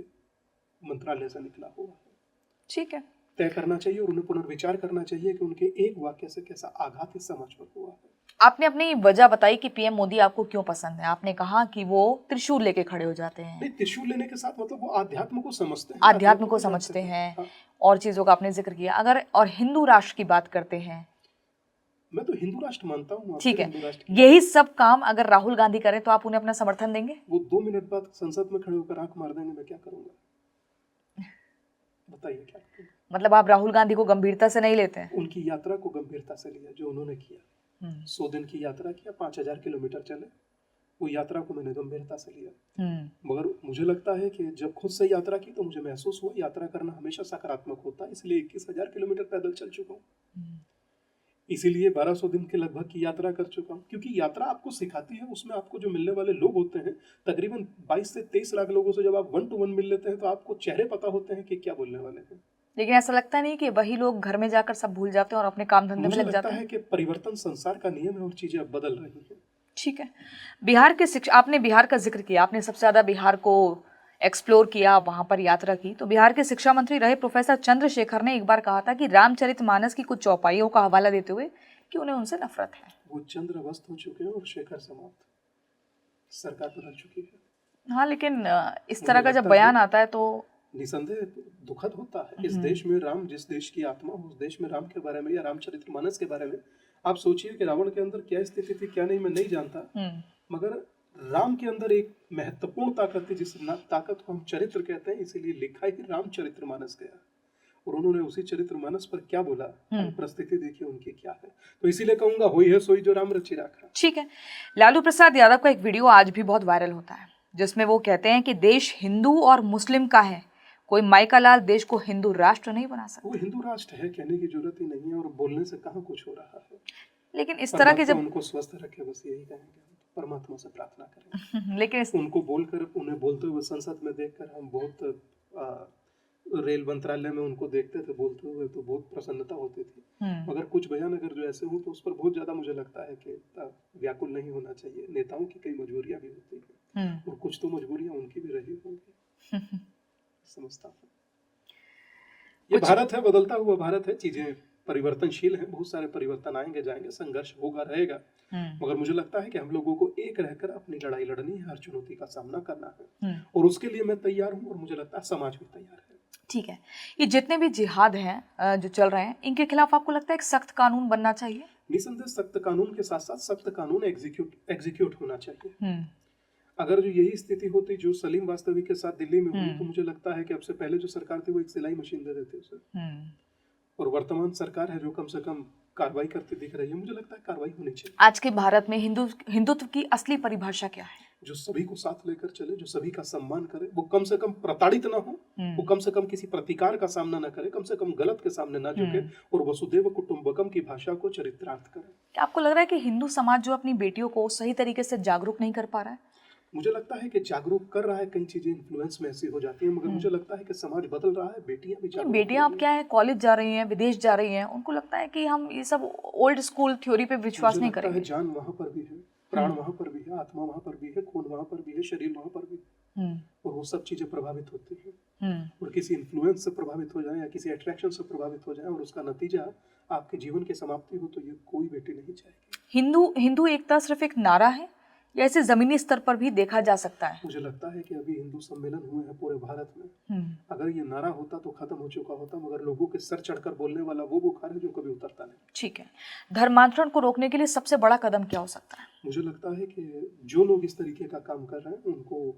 मंत्रालय से निकला हुआ है, ठीक है, तय करना चाहिए और उन्हें पुनर्विचार करना चाहिए कि उनके एक वाक्य से कैसा आघात इस समाज पर हुआ है। आपने अपनी वजह बताई कि पीएम मोदी आपको क्यों पसंद है। आपने कहा कि वो त्रिशूल लेके खड़े हो जाते हैं। नहीं, त्रिशूल लेने के साथ मतलब वो आध्यात्म को समझते हैं, आध्यात्म को समझते हैं। हाँ। और चीजों का आपने जिक्र किया। अगर और हिंदू राष्ट्र की बात करते हैं, मैं तो हिंदू राष्ट्र मानता हूँ। ठीक है, यही सब काम अगर राहुल गांधी करें तो आप उन्हें अपना समर्थन देंगे? वो 2 मिनट बाद संसद में खड़े होकर आंख मार देंगे, मैं क्या करूंगा? बताइए क्या करूंगा? मतलब आप राहुल गांधी को गंभीरता से नहीं लेते हैं? उनकी यात्रा को गंभीरता से लिया जो उन्होंने किया। 100 दिन की यात्रा किया, 5000 किलोमीटर चले, वो यात्रा को मैंने गंभीरता से लिया। मगर मुझे लगता है कि जब खुद से यात्रा की तो मुझे महसूस हुआ यात्रा करना हमेशा सकारात्मक होता है, इसलिए 21,000 किलोमीटर पैदल चल चुका हूँ। इसीलिए 1200 दिन के लगभग की यात्रा कर चुका हूँ, क्योंकि यात्रा आपको सिखाती है। उसमें आपको जो मिलने वाले लोग होते हैं, तकरीबन 22 से 23 लाख लोगों से जब आप 1 to 1 मिल लेते हैं तो आपको चेहरे पता होते हैं कि क्या बोलने वाले हैं। लेकिन ऐसा लगता नहीं कि वही लोग घर में जाकर सब भूल जाते हैं और अपने काम धंधे में लग जाते हैं? मुझे लगता है कि परिवर्तन संसार का नियम है और चीजें अब बदल रही हैं। ठीक है, बिहार के शिक्षा, आपने बिहार का जिक्र किया, आपने सबसे ज्यादा बिहार को एक्सप्लोर किया, वहां पर यात्रा की। तो बिहार के शिक्षा मंत्री रहे प्रोफेसर चंद्रशेखर ने एक बार कहा था कि रामचरितमानस की कुछ चौपाइयों का हवाला देते हुए कि उन्हें उनसे नफरत है। वो चंद्र अवस्थ हो चुके हैं और शेखर समाप्त, सरकार बदल चुकी है। हाँ, लेकिन इस तरह का जब बयान आता है तो निसंदेह दुखद होता है। इस देश में राम, जिस देश की आत्मा, उस देश में राम के बारे में या रामचरितमानस के बारे में आप सोचिए कि रावण के अंदर क्या स्थिति थी, क्या नहीं, मैं नहीं जानता, मगर राम के अंदर एक महत्वपूर्ण ताकत थी, जिस ताकत को हम चरित्र कहते हैं, इसीलिए लिखा ही रामचरितमानस गया। और उन्होंने उसी चरितमानस पर क्या बोला, परिस्थिति देखिए उनकी क्या है। तो इसीलिए कहूंगा, होई है सोई जो राम रचि राखा। ठीक है, लालू प्रसाद यादव का एक वीडियो आज भी बहुत वायरल होता है, जिसमें वो कहते हैं कि देश हिंदू और मुस्लिम का है, कोई माइका लाल देश को हिंदू राष्ट्र नहीं बना सकता। वो हिंदू राष्ट्र है, कहने की जरूरत ही नहीं है, और बोलने से कहाँ कुछ हो रहा है। लेकिन इस तरह के जब उनको स्वस्थ रखे, बस यही कहेंगे, परमात्मा से प्रार्थना करें। लेकिन उनको बोलकर, उन्हें बोलते हुए संसद में देखकर हम बहुत, रेल मंत्रालय में उनको देखते थे बोलते हुए तो बहुत प्रसन्नता होती थी। मगर कुछ बयान अगर जो ऐसे हो तो उस पर बहुत ज्यादा मुझे लगता है कि व्याकुल नहीं होना चाहिए। नेताओं की कई मजबूरियां भी होती है और कुछ तो मजबूरियां उनकी भी रही होंगी, समझता हूँ। ये भारत है, बदलता हुआ भारत है, चीजें परिवर्तनशील हैं, बहुत सारे परिवर्तन आएंगे जाएंगे, संघर्ष होगा रहेगा, मगर मुझे लगता है कि हम लोगों को एक रहकर अपनी लड़ाई लड़नी है, हर चुनौती का सामना करना है, और उसके लिए मैं तैयार हूँ और मुझे लगता है समाज भी तैयार है। ठीक है, ये जितने भी जिहाद हैं जो चल रहे हैं, इनके खिलाफ आपको लगता है एक सख्त कानून बनना चाहिए? निसंदेह सख्त कानून के साथ साथ सख्त कानून एग्जीक्यूट होना चाहिए। अगर जो यही स्थिति होती जो सलीम वास्तवी के साथ दिल्ली में हुई, तो मुझे लगता है कि अब से पहले जो सरकार थी वो एक सिलाई मशीन दे देती उसे, और वर्तमान सरकार है जो कम से कम कार्रवाई करती दिख रही है, मुझे लगता है कार्रवाई होनी चाहिए। आज के भारत में हिंदुत्व की असली परिभाषा क्या है? जो सभी को साथ लेकर चले, जो सभी का सम्मान करे, वो कम से कम प्रताड़ित ना हो, वो कम से कम किसी प्रतिकार का सामना ना करे, कम से कम गलत के सामने ना झुके, और वसुदेव कुटुंबकम की भाषा को चरित्रार्थ करे। क्या आपको लग रहा है कि हिंदू समाज जो अपनी बेटियों को सही तरीके से जागरूक नहीं कर पा रहा है? मुझे लगता है कि जागरूक कर रहा है, कई चीजें इन्फ्लुएंस में ऐसी हो जाती है, मगर मुझे लगता है कि समाज बदल रहा है, बेटियां भी जागरूक। बेटियां अब क्या है, कॉलेज जा रही हैं, विदेश जा रही हैं, उनको लगता है कि हम ये सब ओल्ड स्कूल थ्योरी पे विश्वास नहीं करेंगे। जान वहां पर भी है, प्राण वहां पर भी है, आत्मा वहां पर भी है, खून वहां पर भी है, शरीर वहां पर भी, और वो सब चीजें प्रभावित होती है। और किसी इन्फ्लुएंस से प्रभावित हो जाए या किसी अट्रैक्शन से प्रभावित हो जाए और उसका नतीजा आपके जीवन की समाप्ति हो, तो ये कोई बेटी नहीं चाहेगी। हिंदू एकता सिर्फ एक नारा है या इसे जमीनी स्तर पर भी देखा जा सकता है? मुझे लगता है कि अभी हिंदू सम्मेलन हुए हैं पूरे भारत में। अगर ये नारा होता तो खत्म हो चुका होता, मगर लोगों के सर चढ़कर बोलने वाला वो बुखार है जो कभी उतरता नहीं। ठीक है, धर्मांतरण को रोकने के लिए सबसे बड़ा कदम क्या हो सकता है? मुझे लगता है कि जो लोग इस तरीके का काम कर रहे हैं उनको,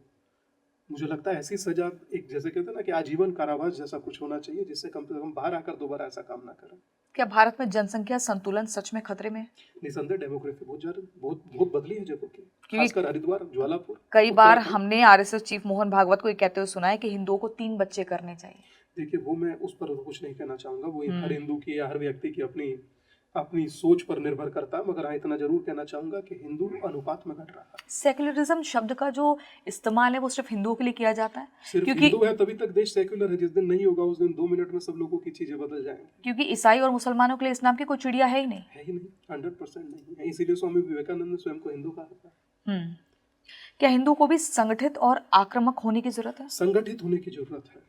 मुझे लगता है ऐसी सजा, एक जैसे कहते हैं ना कि आजीवन कारावास जैसा कुछ होना चाहिए, जिससे कम से कम बाहर आकर दोबारा ऐसा काम ना करें। क्या भारत में जनसंख्या संतुलन सच में खतरे में है? निसंदेह डेमोग्राफी बहुत बदली है जगह की, खासकर हरिद्वार, ज्वालापुर। कई बार हमने आरएसएस चीफ मोहन भागवत को ये कहते हुए सुना है कि हिंदुओं को 3 बच्चे करने चाहिए। देखिए, वो मैं उस पर कुछ नहीं कहना चाहूंगा, वो हर हिंदू की या हर व्यक्ति की अपनी सोच पर निर्भर करता है, मगर हाँ इतना जरूर कहना चाहूंगा कि हिंदू अनुपात में घट रहा है। सेक्युलरिज्म शब्द का जो इस्तेमाल है वो सिर्फ हिंदुओं के लिए किया जाता है, सिर्फ क्योंकि हिंदू है तभी तक देश सेक्युलर है। जिस दिन नहीं होगा उस दिन 2 मिनट में सब लोगों की चीजें बदल जाएंगी। क्योंकि ईसाई और मुसलमानों के लिए इस्लाम की कोई चिड़िया है ही नहीं। 100% नहीं है। इसीलिए स्वामी विवेकानंद ने स्वयं को हिंदू कहा था। क्या हिंदुओं को भी संगठित और आक्रामक होने की जरूरत है? संगठित होने की जरूरत है।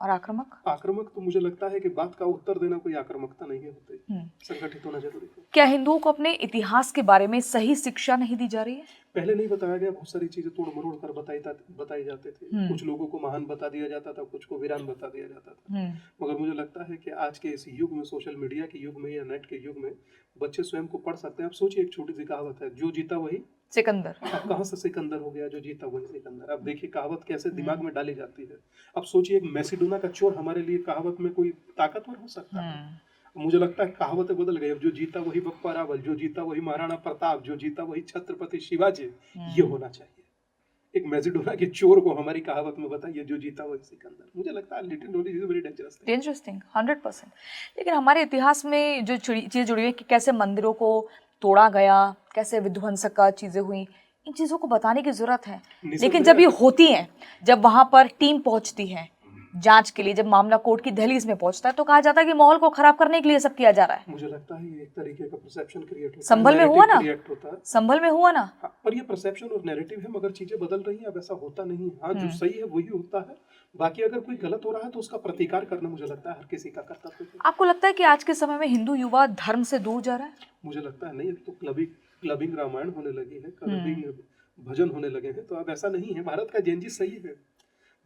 और आक्रामक तो मुझे लगता है कि बात का उत्तर देना कोई आक्रामकता नहीं होती, संगठित होना जरूरी है। क्या हिंदुओं को अपने इतिहास के बारे में सही शिक्षा नहीं दी जा रही है? पहले नहीं बताया गया, बहुत सारी चीजें तोड़ मरोड़ कर बताई जाते थे। कुछ लोगों को महान बता दिया जाता था, कुछ को वीरान बता दिया जाता था। मगर मुझे लगता है कि आज के इस युग में, सोशल मीडिया के युग में या नेट के युग में, बच्चे स्वयं को पढ़ सकते हैं। अब सोचिए, एक छोटी सी कहावत है, जो जीता वही सिकंदर। अब कहाँ से सिकंदर हो गया? जो जीता वही सिकंदर। अब देखिए कहावत कैसे दिमाग में डाली जाती है। अब सोचिए, एक मैसिडोना का चोर हमारे लिए कहावत में कोई ताकतवर हो सकता है? मुझे लगता है कहावतें बदल गई। अब जो जीता वही बप्पा रावल, जो जीता वही महाराणा प्रताप, जो जीता वही छत्रपति शिवाजी, ये होना चाहिए। एक मैसिडोना के चोर को हमारी कहावत में बताइए, जो जीता वही सिकंदर। मुझे लगता है little knowledge is very dangerous thing. 100%। लेकिन हमारे इतिहास में जो चीज़ें जुड़ी हुई कि कैसे मंदिरों को तोड़ा गया, कैसे विध्वंसक चीज़ें हुई, इन चीज़ों को बताने की जरूरत है। लेकिन जब ये होती हैं, जब वहाँ पर टीम पहुँचती है जांच के लिए, जब मामला कोर्ट की दहलीज में पहुंचता है, तो कहा जाता है कि माहौल को खराब करने के लिए सब किया जा रहा है। मुझे लगता है ये एक तरीके का परसेप्शन क्रिएट होता है। संभल में हुआ ना, संभल में हुआ ना। हाँ, पर ये परसेप्शन और नैरेटिव है, मगर चीजें बदल रही हैं। अब ऐसा होता नहीं है। हाँ, जो सही है वही होता है। बाकी अगर कोई गलत हो रहा है तो उसका प्रतिकार करना, मुझे लगता है हर किसी का कर्तव्य है। आपको लगता है कि आज के समय में हिंदू युवा धर्म से दूर जा रहा है? मुझे लगता है नहीं। अब तो क्लबिंग रामायण होने लगी है, क्लबिंग भजन होने लगे हैं, तो अब ऐसा नहीं है। भारत का जेनजिस सही है।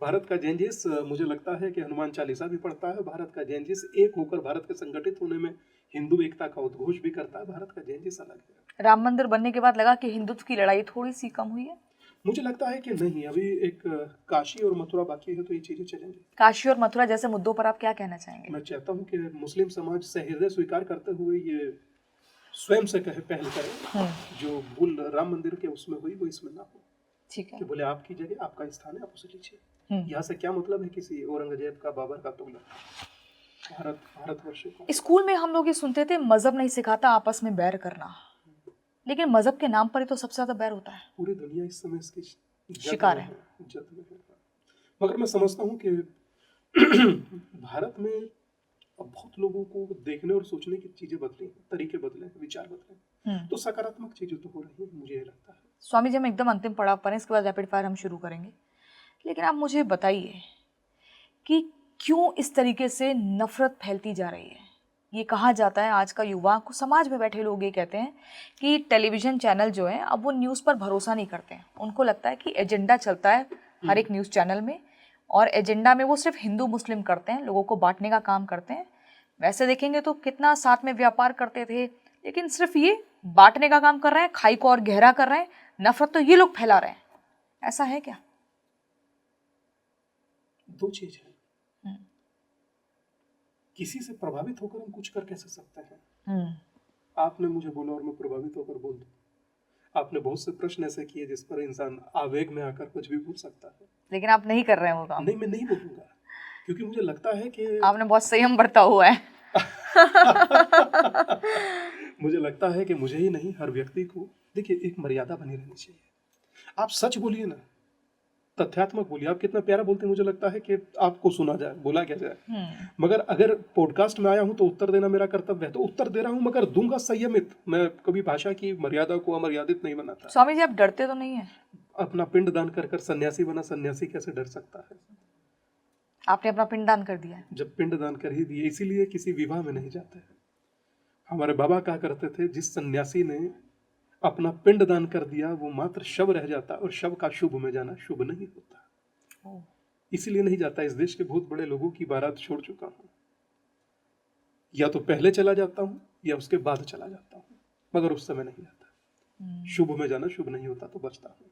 भारत का जेनजिस, मुझे लगता है कि हनुमान चालीसा भी पढ़ता है। भारत का जेनजिस एक होकर भारत के संगठित होने में हिंदू एकता का उद्घोष भी करता है। भारत का जेनजिस अलग है। राम मंदिर बनने के बाद लगा कि हिंदुत्व की लड़ाई थोड़ी सी कम हुई है? मुझे लगता है कि नहीं, अभी एक काशी और मथुरा बाकी है, तो ये चीजें चलेंगी। काशी और मथुरा जैसे मुद्दों पर आप क्या कहना चाहेंगे? मैं चाहता हूँ कि मुस्लिम समाज सहृदय स्वीकार करते हुए ये स्वयं से पहल करे, जो भूल राम मंदिर के उसमें हुई वो इसमें ना हो। ठीक है, कि बोले आपकी जगह आपका स्थान है, आप उसे लीजिए। यहाँ से क्या मतलब है किसी औरंगजेब का, बाबर का तुगलक? भारतवर्ष का। स्कूल में हम लोग ये सुनते थे, मजहब नहीं सिखाता आपस में बैर करना, लेकिन मजहब के नाम पर ही तो सबसे ज्यादा बैर होता है। पूरी दुनिया इस समय इसकी शिकार है। मगर मैं समझता हूँ कि भारत में अब बहुत लोगों को देखने और सोचने की चीजें बदली हैं, तरीके बदले हैं, विचार बदले हैं, तो सकारात्मक चीजें तो हो रही है, मुझे ये लगता है। स्वामी जी, हम एकदम अंतिम पड़ाव पर हैं, इसके बाद रैपिड फायर हम शुरू करेंगे। लेकिन आप मुझे बताइए कि क्यों इस तरीके से नफरत फैलती जा रही है? ये कहा जाता है, आज का युवा को, समाज में बैठे लोग ये कहते हैं कि टेलीविज़न चैनल जो है अब वो न्यूज़ पर भरोसा नहीं करते हैं। उनको लगता है कि एजेंडा चलता है हर एक न्यूज़ चैनल में, और एजेंडा में वो सिर्फ हिंदू मुस्लिम करते हैं, लोगों को बांटने का काम करते हैं। वैसे देखेंगे तो कितना साथ में व्यापार करते थे, लेकिन सिर्फ ये बांटने का काम कर रहे हैं, खाई को और गहरा कर रहे हैं। नफरत तो ये लोग फैला रहे हैं, ऐसा है क्या? दो चीज है, किसी से प्रभावित होकर हम कुछ कर कैसे सकते हैं? आपने मुझे बोला और मैं प्रभावित होकर बोल दूं। आपने बहुत से प्रश्न ऐसे किए जिस पर इंसान आवेग में आकर कुछ भी बोल सकता है, लेकिन आप नहीं कर रहे हैं वो काम। नहीं, मैं नहीं बोलूंगा, क्योंकि मुझे लगता है कि आपने बहुत संयम बरता हुआ है। मुझे लगता है कि मुझे ही नहीं, हर व्यक्ति को, देखिए, एक मर्यादा बनी रहनी चाहिए। आप सच बोलिए ना, तथ्यात्मक बोलिए। आप कितना प्यारा बोलते हैं, मुझे लगता है कि आपको सुना जाए, बोला क्या जाए। मगर अगर पॉडकास्ट में आया हूं तो उत्तर देना मेरा कर्तव्य है, तो उत्तर दे रहा हूं, मगर दूंगा संयमित। मैं कभी भाषा की मर्यादा को अमर्यादित नहीं बनाता। स्वामी जी, आप डरते तो नहीं है? अपना पिंड दान कर सन्यासी बना, सन्यासी कैसे डर सकता है? आपने अपना पिंडदान कर दिया है। जब पिंडदान कर ही दिए, इसीलिए किसी विवाह में नहीं जाते हैं। हमारे बाबा कहा करते थे, जिस सन्यासी ने अपना पिंडदान कर दिया वो मात्र शव रह जाता, और शव का शुभ में जाना शुभ नहीं होता। इसीलिए नहीं जाता। इस देश के बहुत बड़े लोगों की बारात छोड़ चुका हूं, या तो पहले चला जाता हूं या उसके बाद चला जाता हूं, मगर उस समय नहीं जाता। शुभ में जाना शुभ नहीं होता तो बचता हूं।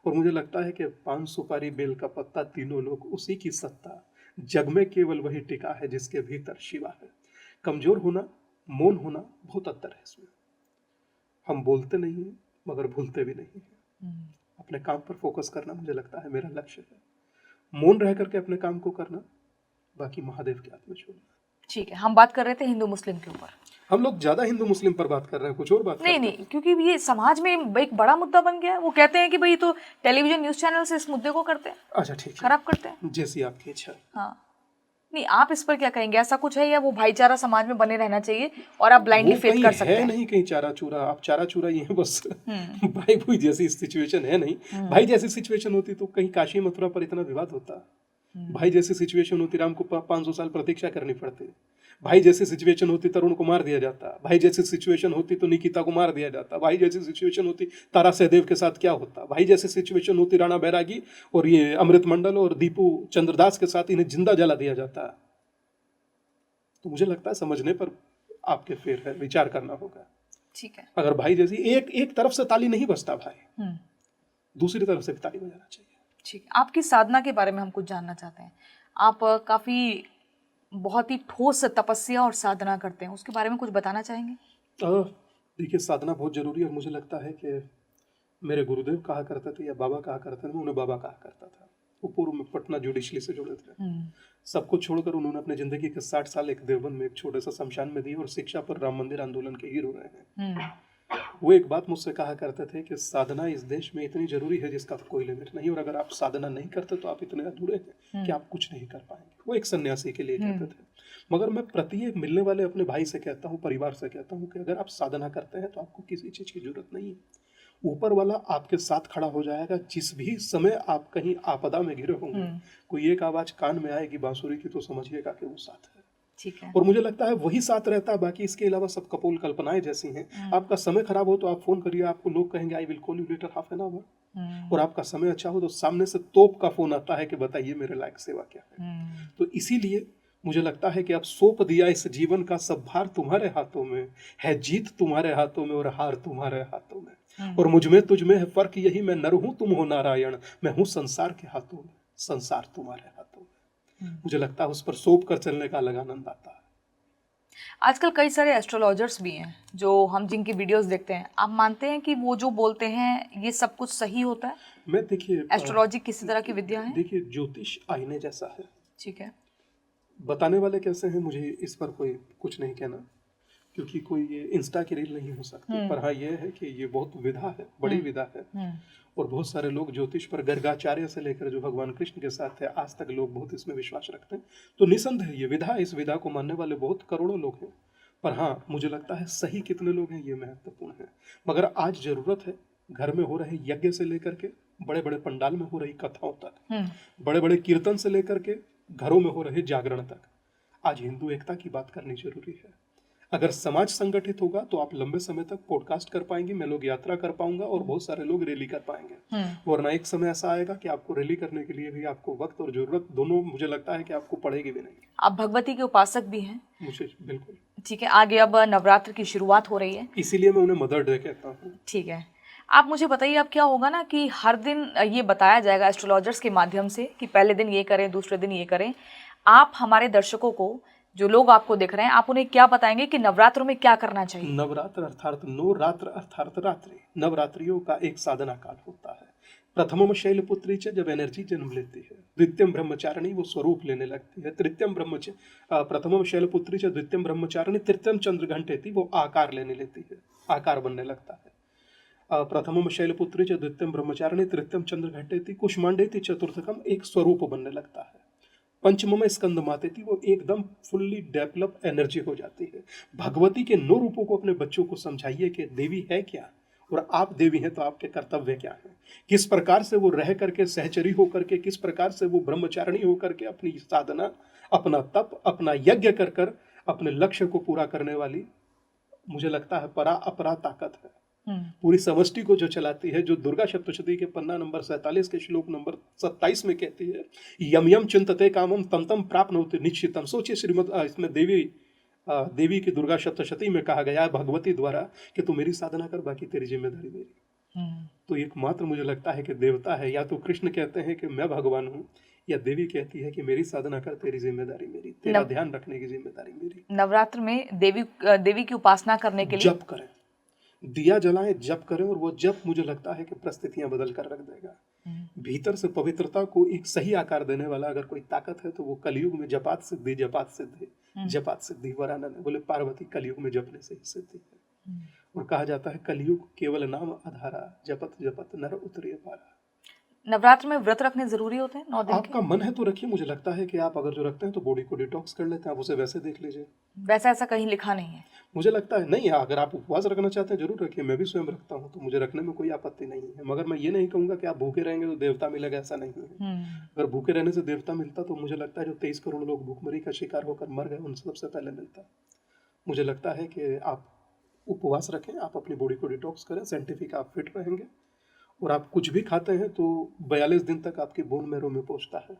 और मुझे लगता है कि 5 सुपारी बेल का पत्ता, तीनों लोग, उसी की सत्ता, जग में केवल वही टिका है जिसके भीतर शिवा है। कमजोर होना, मौन होना, बहुत अंतर है इसमें। हम बोलते नहीं हैं मगर भूलते भी नहीं हैं। अपने काम पर फोकस करना मुझे लगता है मेरा लक्ष्य है। मौन रह करके अपने काम को करना, बाकी महादेव के हाथ में छोड़ना। ठीक है, हम बात कर रहे थे हिंदू मुस्लिम के ऊपर। हम लोग ज्यादा हिंदू मुस्लिम पर बात कर रहे हैं, कुछ और बात नहीं नहीं, क्योंकि ये समाज में एक बड़ा मुद्दा बन गया है। वो कहते हैं कि भाई तो टेलीविजन न्यूज चैनल से इस मुद्दे को करते हैं, अच्छा ठीक है, खराब करते हैं। जैसी आपकी इच्छा। हाँ, नहीं आप इस पर क्या कहेंगे? ऐसा कुछ है या वो भाईचारा समाज में बने रहना चाहिए और आप ब्लाइंडली फेथ कर सकते हैं? नहीं कहीं चारा चूरा, आप चारा चूरा ये है बस। भाई भाई जैसी सिचुएशन है नहीं। भाई जैसी सिचुएशन होती तो कहीं काशी मथुरा पर इतना विवाद होता। भाई जैसी सिचुएशन होती राम को 500 साल प्रतीक्षा करनी पड़ती। भाई जैसी सिचुएशन होती तरुण को मार दिया जाता। भाई जैसी सिचुएशन होती तो निकिता को मार दिया जाता। भाई जैसी सिचुएशन होती तारा सहदेव के साथ क्या होता। भाई जैसी सिचुएशन होती राणा बैरागी और ये अमृत मंडल और दीपू चंद्रदास के साथ इन्हें जिंदा जला दिया जाता। तो मुझे लगता है समझने पर आपके फेर है, विचार करना होगा। ठीक है, अगर भाई जैसी एक तरफ से ताली नहीं बजता भाई, दूसरी तरफ से भी ताली बजाना चाहिए। ठीक। आपकी साधना के बारे में हम कुछ जानना चाहते हैं। आप काफी बहुत ही ठोस तपस्या और साधना करते हैं, उसके बारे में कुछ बताना चाहेंगे? देखिए, साधना बहुत जरूरी है और मुझे लगता है कि मेरे गुरुदेव कहा करते थे या बाबा कहा करते थे, मैं उन्हें बाबा कहा करता था। वो पूर्व में पटना जुडिशली से जुड़े थे। सब कुछ छोड़कर उन्होंने अपने जिंदगी के 60 साल एक देवबंद में एक छोटे सा शमशान में दिए और शिक्षा पर राम मंदिर आंदोलन के हीरो रहे हैं। वो एक बात मुझसे कहा करते थे कि साधना इस देश में इतनी जरूरी है जिसका कोई लिमिट नहीं, और अगर आप साधना नहीं करते तो आप इतने अधूरे हैं कि आप कुछ नहीं कर पाएंगे। वो एक सन्यासी के लिए कहते थे। मगर मैं प्रत्येक मिलने वाले अपने भाई से कहता हूँ, परिवार से कहता हूँ कि अगर आप साधना करते हैं तो आपको किसी चीज की जरूरत नहीं है। ऊपर वाला आपके साथ खड़ा हो जाएगा। जिस भी समय आप कहीं आपदा में घिरे होंगे, कोई एक आवाज कान में आएगी बांसुरी की, तो समझिएगा कि वो साथ है। ठीक है। और मुझे लगता है वही साथ रहता है, बाकी इसके अलावा सब कपोल कल्पनाएं जैसी हैं। आपका समय खराब हो तो आप फोन करिए, आपको लोग कहेंगे I will call you later half an hour. और आपका समय अच्छा हो तो सामने से तोप का फोन आता है कि बताइए मेरे लायक सेवा क्या है। तो इसीलिए मुझे लगता है कि आप सौंप दिया इस जीवन का सब भार तुम्हारे हाथों में है, जीत तुम्हारे हाथों में और हार तुम्हारे हाथों में। और मुझ में तुझ में है फर्क यही, मैं नर हूं तुम हो नारायण, मैं हूं संसार के हाथों में, संसार तुम्हारे हाथों में। मुझे लगता है उस पर सौंप कर चलने का अलग आनंद आता है। आजकल कई सारे एस्ट्रोलॉजर्स भी हैं जो हम जिनकी वीडियोस देखते हैं। आप मानते हैं कि वो जो बोलते हैं ये सब कुछ सही होता है? मैं देखिए, एस्ट्रोलॉजी किसी तरह की विद्या है? देखिए, ज्योतिष आईने जैसा है। ठीक है। बताने वाले कैसे हैं मुझे इस पर कोई कुछ नहीं कहना, क्योंकि कोई ये इंस्टा की रील नहीं हो सकती। पर हाँ, ये है कि ये बहुत विधा है, बड़ी विधा है। और बहुत सारे लोग ज्योतिष पर गर्गाचार्य से लेकर जो भगवान कृष्ण के साथ है, आज तक लोग बहुत इसमें विश्वास रखते हैं। तो निसंदेह ये विधा, इस विधा को मानने वाले बहुत करोड़ों लोग हैं। पर हाँ, मुझे लगता है सही कितने लोग हैं ये महत्वपूर्ण है। मगर आज जरूरत है घर में हो रहे यज्ञ से लेकर के बड़े बड़े पंडाल में हो रही कथाओं तक, बड़े बड़े कीर्तन से लेकर के घरों में हो रहे जागरण तक, आज हिंदू एकता की बात करनी जरूरी है। अगर समाज संगठित होगा तो आप लंबे समय तक पॉडकास्ट कर पाएंगे, मैं लोग यात्रा कर पाऊंगा और बहुत सारे लोग रैली कर पाएंगे। वरना एक समय ऐसा आएगा कि आपको रैली करने के लिए भी आपको वक्त और जरूरत दोनों, मुझे लगता है कि आपको पड़ेगी भी नहीं। आप भगवती के उपासक भी हैं? मुझे बिल्कुल। ठीक है, आगे अब नवरात्र की शुरुआत हो रही है, इसीलिए मैं उन्हें मदर डे कहता हूँ। ठीक है। आप मुझे बताइए, अब क्या होगा ना कि हर दिन ये बताया जाएगा एस्ट्रोलॉजर्स के माध्यम से कि पहले दिन ये करें, दूसरे दिन ये करें। आप हमारे दर्शकों को, जो लोग आपको देख रहे हैं, आप उन्हें क्या बताएंगे कि नवरात्रों में क्या करना चाहिए? नवरात्र अर्थात नवरात्र अर्थात रात्रि, नवरात्रियों का एक साधना काल होता है। प्रथमम शैलपुत्री च, जब एनर्जी जन्म लेती है। द्वितीयम ब्रह्मचारिणी, वो स्वरूप लेने लगती है। प्रथमम शैलपुत्री च, द्वितीयम ब्रह्मचारिणी, तृतीयम चंद्रघंटेति, वो आकार लेने लेती है, आकार बनने लगता है। प्रथमम शैलपुत्री च, द्वितीयम ब्रह्मचारिणी, तृतीयम चंद्रघंटेति, कुष्मांडेति, चतुर्थकम, एक स्वरूप बनने लगता है। पंचमम स्कंद मातेति, वो एकदम फुल्ली डेवलप एनर्जी हो जाती है। भगवती के 9 रूपों को अपने बच्चों को समझाइए कि देवी है क्या और आप देवी हैं तो आपके कर्तव्य क्या है, किस प्रकार से वो रह करके सहचरी होकर के, किस प्रकार से वो ब्रह्मचारिणी होकर के अपनी साधना, अपना तप, अपना यज्ञ कर कर अपने लक्ष्य को पूरा करने वाली, मुझे लगता है परा अपरा ताकत है। पूरी समष्टि को जो चलाती है, जो दुर्गा सप्तशती के पन्ना नंबर 47 के श्लोक नंबर 27 में कहती है, यम यम चिंतते कामम तम तम प्राप्नोति निश्चितम। सोचिए श्रीमद इसमें देवी की दुर्गा सप्तशती में कहा गया है भगवती द्वारा कि तू मेरी साधना कर, बाकी तेरी जिम्मेदारी मेरी। तो एकमात्र मुझे लगता है कि देवता है, या तो कृष्ण कहते हैं कि मैं भगवान हूँ, या देवी कहती है कि मेरी साधना कर, तेरी जिम्मेदारी मेरी, तेरा ध्यान रखने की जिम्मेदारी मेरी। नवरात्र में देवी की उपासना करने के लिए जप करें, दिया जलाएं, जप करें, और वो जप मुझे लगता है कि परिस्थितियां बदल कर रख देगा। भीतर से पवित्रता को एक सही आकार देने वाला अगर कोई ताकत है तो वो कलयुग में जपात सिद्धि, जपात सिद्धि, जपात सिद्धि वरानन। बोले पार्वती कलयुग में जपने से ही सिद्धि है। और कहा जाता है कलयुग केवल नाम आधारा, जपत जपत नर उतरे पारा। नवरात्र में व्रत रखने जरूरी होते हैं 9 दिन आपका मन है तो रखिए। मुझे लगता है कि आप अगर जो रखते हैं तो बॉडी को डिटॉक्स कर लेते हैं, आप उसे वैसे देख लीजिए। वैसा ऐसा कहीं लिखा नहीं है। मुझे लगता है नहीं है, अगर आप उपवास रखना चाहते हैं जरूर रखिए, मैं भी स्वयं रखता हूँ, तो मुझे रखने में कोई आपत्ति नहीं है। मगर मैं ये नहीं कहूँगा कि आप भूखे रहेंगे तो देवता मिलेगा, ऐसा नहीं है। अगर भूखे रहने से देवता मिलता तो मुझे लगता है जो 23 करोड़ लोग भूखमरी का शिकार होकर मर गए उन सबसे पहले मिलता। मुझे लगता है कि आप उपवास रखें, आप अपनी बॉडी को डिटॉक्स करें, साइंटिफिक आप फिट रहेंगे, और आप कुछ भी खाते हैं तो 42 दिन तक आपके बोन मैरो में पहुंचता है।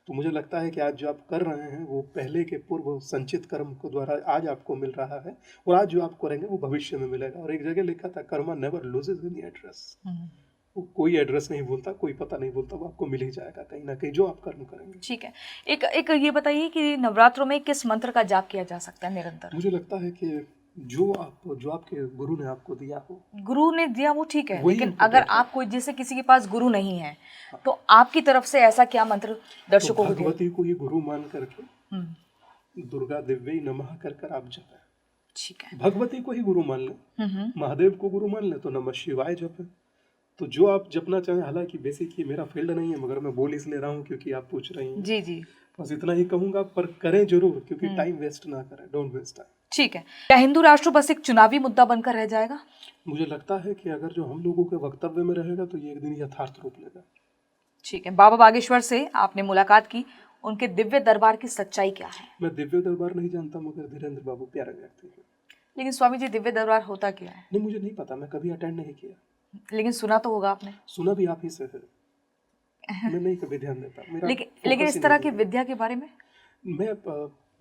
तो मुझे लगता है कि आज जो आप कर रहे हैं वो पहले के पूर्व संचित कर्म को द्वारा आज आपको मिल रहा है, और आज जो आप करेंगे वो भविष्य में मिलेगा। और एक जगह लिखा था Karma never loses any address, वो कोई एड्रेस नहीं बोलता, कोई पता नहीं बोलता, वो आपको मिल ही जाएगा कहीं ना कहीं जो आप कर्म करेंगे। ठीक है, एक ये बताइए कि नवरात्रों में किस मंत्र का जाप किया जा सकता है निरंतर? मुझे लगता है कि जो आपके गुरु ने आपको दिया हो, गुरु ने दिया वो ठीक है, वही लेकिन हमको अगर कहते हैं। आप कोई जैसे किसी के पास गुरु नहीं है तो आपकी तरफ से ऐसा क्या मंत्र दर्शकों तो को दिया? भगवती को ही गुरु मान करके दुर्गा दिव्य नमः कर कर आप जपें। ठीक है, भगवती को ही गुरु मान लें, महादेव को गुरु मान लें तो नमः शिवाय जपें। तो जो आप जपना चाहें, हालांकि बेसिक ये मेरा फील्ड नहीं है, मगर मैं बोल इसलिए रहा हूँ क्योंकि आप पूछ रही हैं। जी जी, बस इतना ही कहूंगा, पर करें जरूर, क्योंकि टाइम वेस्ट ना करें, डोंट वेस्ट टाइम। ठीक है। क्या हिंदू राष्ट्र बस एक चुनावी मुद्दा बनकर रह जाएगा? मुझे लगता है कि अगर जो हम लोगों के वक्तव्य में रहेगा तो ये एक दिन यथार्थ रूप लेगा। ठीक है, बाबा बागेश्वर से आपने मुलाकात की, उनके दिव्य दरबार की सच्चाई क्या है? मैं दिव्य दरबार नहीं जानता, मगर धीरेन्द्र बाबू प्यारे व्यक्ति हैं। लेकिन स्वामी जी दिव्य दरबार होता क्या है? नहीं, मुझे नहीं पता, मैं कभी अटेंड नहीं किया। लेकिन सुना तो होगा आपने। सुना भी आप ही से है, मैं नहीं कभी ध्यान देता। मेरा लेकिन focus इस ही तरह नहीं की है। विद्या के बारे में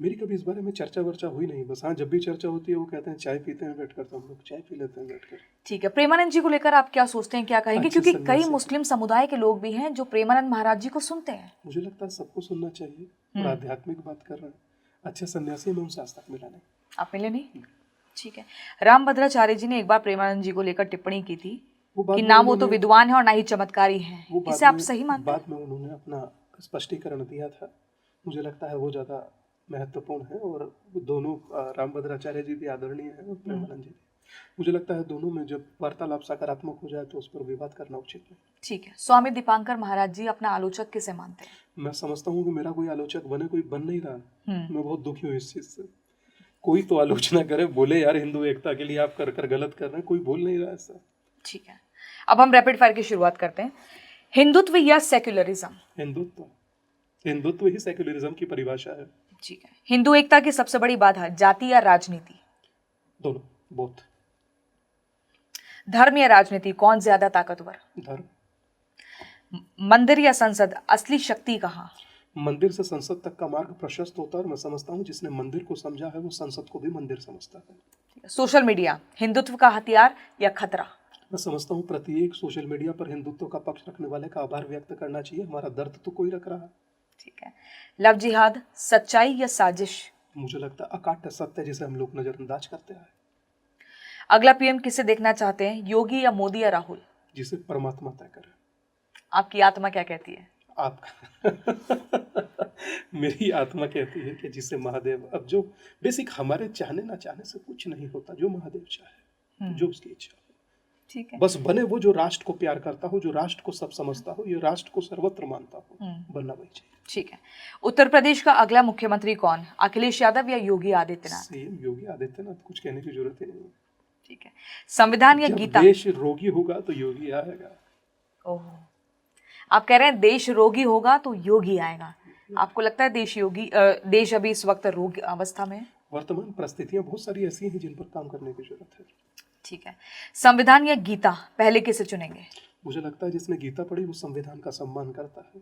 मेरी कभी इस बारे में चर्चा वर्चा हुई नहीं। बस हाँ, जब भी चर्चा होती है वो कहते हैं चाय पीते हैं बैठकर, तो हम लोग चाय पी लेते हैं बैठकर। ठीक है, प्रेमानंद जी को लेकर आप क्या सोचते हैं, क्या कहेंगे? अच्छे क्योंकि सन्यासी कई मुस्लिम समुदाय के लोग भी हैं जो प्रेमानंद महाराज जी को सुनते हैं। मुझे लगता है सबको सुनना चाहिए, और आध्यात्मिक बात कर रहे हैं। अच्छे सन्यासी में उनसे आज तक मिला नहीं। आप मिले नहीं? ठीक है। रामभद्राचार्य जी ने एक बार प्रेमानंद जी को लेकर टिप्पणी की थी कि ना वो तो विद्वान है और ना ही चमत्कारी है। इसे आप सही मानते हैं? बाद में उन्होंने अपना स्पष्टीकरण दिया था। मुझे लगता है वो ज्यादा महत्वपूर्ण है, और वो दोनों रामभद्राचार्य जी भी आदरणीय हैं और प्रेमानंद जी भी। मुझे लगता है दोनों में जब वार्तालाप सकारात्मक हो जाए तो उस पर विवाद करना उचित नहीं। ठीक है। स्वामी दीपांकर महाराज जी अपना आलोचक किसे मानते हैं? मैं समझता हूँ कि मेरा कोई आलोचक बने, कोई बन नहीं रहा। मैं बहुत दुखी हूँ इस चीज से। कोई तो आलोचना करे, बोले यार हिंदू एकता के लिए आप कर कर गलत कर रहे हैं, कोई बोल नहीं रहा ऐसा। ठीक है, अब हम रैपिड फायर की शुरुआत करते हैं। हिंदुत्व या सेक्युलरिज्म? हिंदुत्व ही सेक्युलरिज्म की परिभाषा है। ठीक है। हिंदू एकता की सबसे बड़ी बाधा जाति या राजनीति? दोनों, बोथ। धर्म या राजनीति, कौन ज्यादा ताकतवर? धर्म। मंदिर या संसद, असली शक्ति कहाँ? मंदिर से संसद तक का मार्ग प्रशस्त होता है, और मैं समझता हूँ जिसने मंदिर को समझा है वो संसद को भी मंदिर समझता है। सोशल मीडिया, हिंदुत्व का हथियार या खतरा? मैं समझता हूँ प्रत्येक सोशल मीडिया पर हिंदुत्व का पक्ष रखने वाले का आभार व्यक्त करना चाहिए। हमारा दर्द तो कोई रख रहा है। ठीक है। लव जिहाद, सच्चाई या साजिश? मुझे लगता है अकाट्य सत्य जिसे हम लोग नजरअंदाज करते हैं। अगला पीएम किसे देखना चाहते हैं, योगी या मोदी या राहुल? जिसे परमात्मा तय करे। आपकी आत्मा क्या कहती है? आपका मेरी आत्मा कहती है कि जिसे महादेव, अब जो बेसिक हमारे चाहने ना चाहने से कुछ नहीं होता, जो महादेव चाहे, जो उसकी इच्छा हो। ठीक है। बस बने वो जो राष्ट्र को प्यार करता हो, जो राष्ट्र को सब समझता हो, ये राष्ट्र को सर्वत्र मानता हो, बनना वही चाहिए। ठीक है। उत्तर प्रदेश का अगला मुख्यमंत्री कौन, अखिलेश यादव या योगी आदित्यनाथ? सेम योगी आदित्यनाथ, कुछ कहने की जरूरत ही नहीं है। ठीक है, संविधान या जब गीता? देश रोगी होगा तो योगी आएगा। ओह, आप कह रहे हैं देश रोगी होगा तो योगी आएगा। आपको लगता है देश अभी इस वक्त रोगी अवस्था में है? वर्तमान परिस्थितियां बहुत सारी ऐसी हैं जिन पर काम करने की जरूरत है। ठीक है, संविधान या गीता, पहले किसे चुनेंगे? मुझे लगता है जिसने गीता पढ़ी वो संविधान का सम्मान करता है।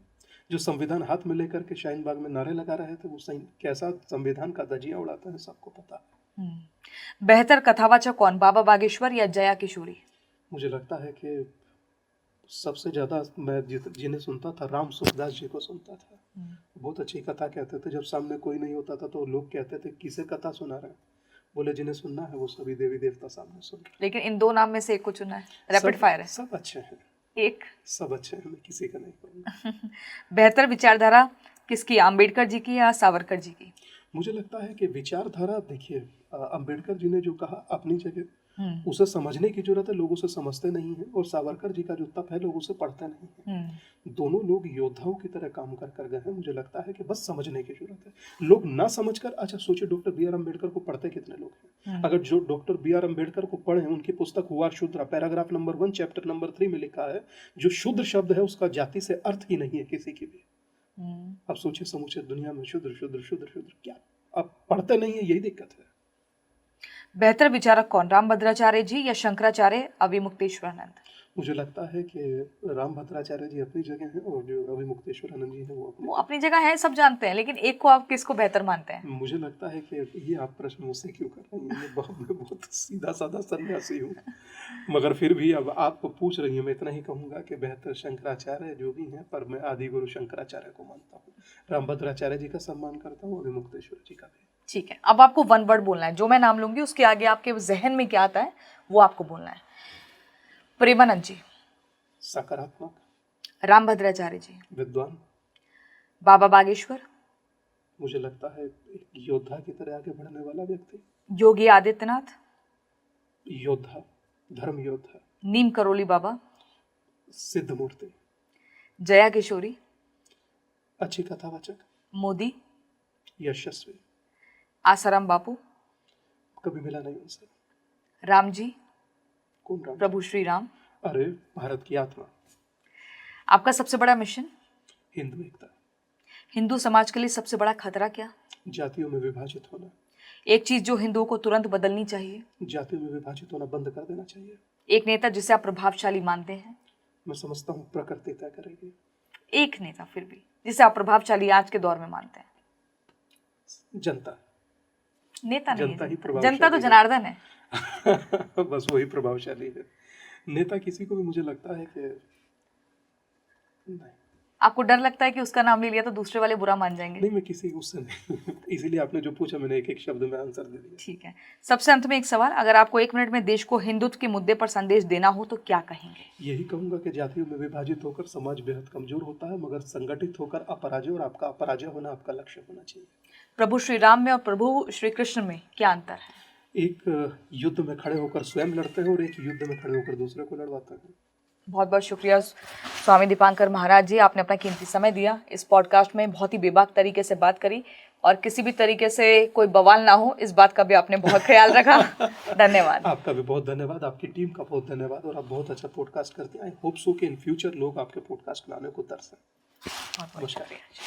जो संविधान हाथ में लेकर के शाहीन बाग में नारे लगा रहे थे वो कैसा संविधान का धज्जियां उड़ाता है सबको पता है। बेहतर कथावाचक कौन, बाबा बागेश्वर या जया किशोरी? मुझे लगता है कि सबसे ज्यादा मैं जिन्हें सुनता था राम सुखदास जी को सुनता था। बहुत अच्छी कथा कहते थे। जब सामने कोई नहीं होता था तो लोग कहते थे किसे कथा सुना रहे हैं, बोले जिन्हें सुनना है वो सभी देवी देवता सामने सुन। लेकिन इन दो नाम में से एक को चुना है, रैपिड फायर है। सब अच्छे हैं, एक सब अच्छे हैं, मैं किसी का नहीं कहूँगा। बेहतर विचारधारा किसकी, अंबेडकर जी की या सावरकर जी की? मुझे लगता है कि विचारधारा, देखिए अंबेडकर जी ने जो कहा अपनी जगह उसे समझने की जरूरत है, लोग उसे समझते नहीं हैं। और सावरकर जी का जो तप है लोग उसे पढ़ते नहीं हैं। दोनों लोग योद्धाओं की तरह काम कर गए हैं। मुझे लगता है कि बस समझने की जरूरत है। लोग ना समझकर, अच्छा सोचिए डॉक्टर बी आर अम्बेडकर को पढ़ते कितने लोग हैं? अगर जो डॉक्टर बी आर अम्बेडकर को पढ़े, उनकी पुस्तक हुआ शूद्र, पैराग्राफ नंबर 1 चैप्टर नंबर 3 में लिखा है जो शुद्र शब्द है उसका जाति से अर्थ ही नहीं है किसी की भी। अब सोचिए समूचे दुनिया में शुद्र शुद्र शुद्र शुद्र, क्या आप पढ़ते नहीं है, यही दिक्कत है। बेहतर विचारक कौन, रामभद्राचार्य जी या शंकराचार्य अभिमुक्तेश्वरानंद? मुझे लगता है कि रामभद्राचार्य जी अपनी जगह हैं और जो अभिमुक्तेश्वरानंद जी हैं वो अपनी जगह है, सब जानते हैं, लेकिन एक को आप किसको बेहतर मानते हैं? मुझे लगता है कि ये आप प्रश्न मुझसे क्यों कर रही हैं? मैं बहुत सीधा साधा सन्यासी हूँ, मगर फिर भी अब आपको पूछ रही हूँ, मैं इतना ही कहूँगा कि बेहतर शंकराचार्य जो भी हैं, पर मैं आदि गुरु शंकराचार्य को मानता हूँ। रामभद्राचार्य जी का सम्मान करता हूँ, अभिमुक्तेश्वर जी का भी। ठीक है, अब आपको 1 वर्ड बोलना है, जो मैं नाम लूंगी उसके आगे आपके जहन में क्या आता है वो आपको बोलना है। प्रेमानंद जी, सकारात्मक। रामभद्राचार्य जी, विद्वान। बाबा बागेश्वर, मुझे लगता है एक योद्धा की तरह आगे बढ़ने वाला व्यक्ति। योगी आदित्यनाथ, योद्धा, धर्म योद्धा। नीम करोली बाबा, सिद्ध मूर्ति। जया किशोरी, अच्छी कथावाचक। मोदी, यशस्वी। आसाराम बापू, कभी मिला नहीं उनसे। राम जी, कौन राम? प्रभु श्री राम। अरे भारत की आत्मा। आपका सबसे बड़ा मिशन? हिंदू एकता। हिंदू समाज के लिए सबसे बड़ा खतरा क्या? जातियों में विभाजित होना। एक चीज जो हिंदुओं को तुरंत बदलनी चाहिए? जातियों में विभाजित होना बंद कर देना चाहिए। एक नेता जिसे आप प्रभावशाली मानते हैं? मैं समझता हूँ प्रकृति तय करेगी। एक नेता फिर भी जिसे आप प्रभावशाली आज के दौर में मानते हैं? जनता। नेता नहीं जनता है, ही प्रभावशाली जनता तो है। जनार्दन है। बस वही प्रभावशाली है। नेता किसी को भी मुझे लगता है कि नहीं। आपको डर लगता है कि उसका नाम ले लिया तो दूसरे वाले बुरा मान जाएंगे? नहीं, मैं किसी उससे नहीं। इसीलिए आपने जो पूछा मैंने एक एक शब्द में आंसर दे दिया। ठीक है, सबसे अंत में एक सवाल, अगर आपको 1 मिनट में देश को हिंदुत्व के मुद्दे पर संदेश देना हो तो क्या कहेंगे? यही कहूंगा कि जातियों में विभाजित होकर समाज बेहद कमजोर होता है, मगर संगठित होकर अपराजय, और आपका अपराजय होना आपका लक्ष्य होना चाहिए। प्रभु श्री राम में और प्रभु श्री कृष्ण में क्या अंतर है? एक युद्ध में खड़े होकर स्वयं लड़ते हैं और एक युद्ध में खड़े होकर दूसरे को लड़वाते हैं। बहुत बहुत शुक्रिया स्वामी दीपांकर महाराज जी, आपने अपना कीमती समय दिया। इस पॉडकास्ट में बहुत ही बेबाक तरीके से बात करी और किसी भी तरीके से कोई बवाल ना हो, इस बात का भी आपने बहुत ख्याल रखा। धन्यवाद। आपका भी बहुत धन्यवाद, आपकी टीम का बहुत धन्यवाद, और आप बहुत अच्छा पॉडकास्ट करते हैं। आई होप सो कि इन फ्यूचर लोग आपके पॉडकास्ट बनाने को तरसें। बहुत बहुत शुक्रिया।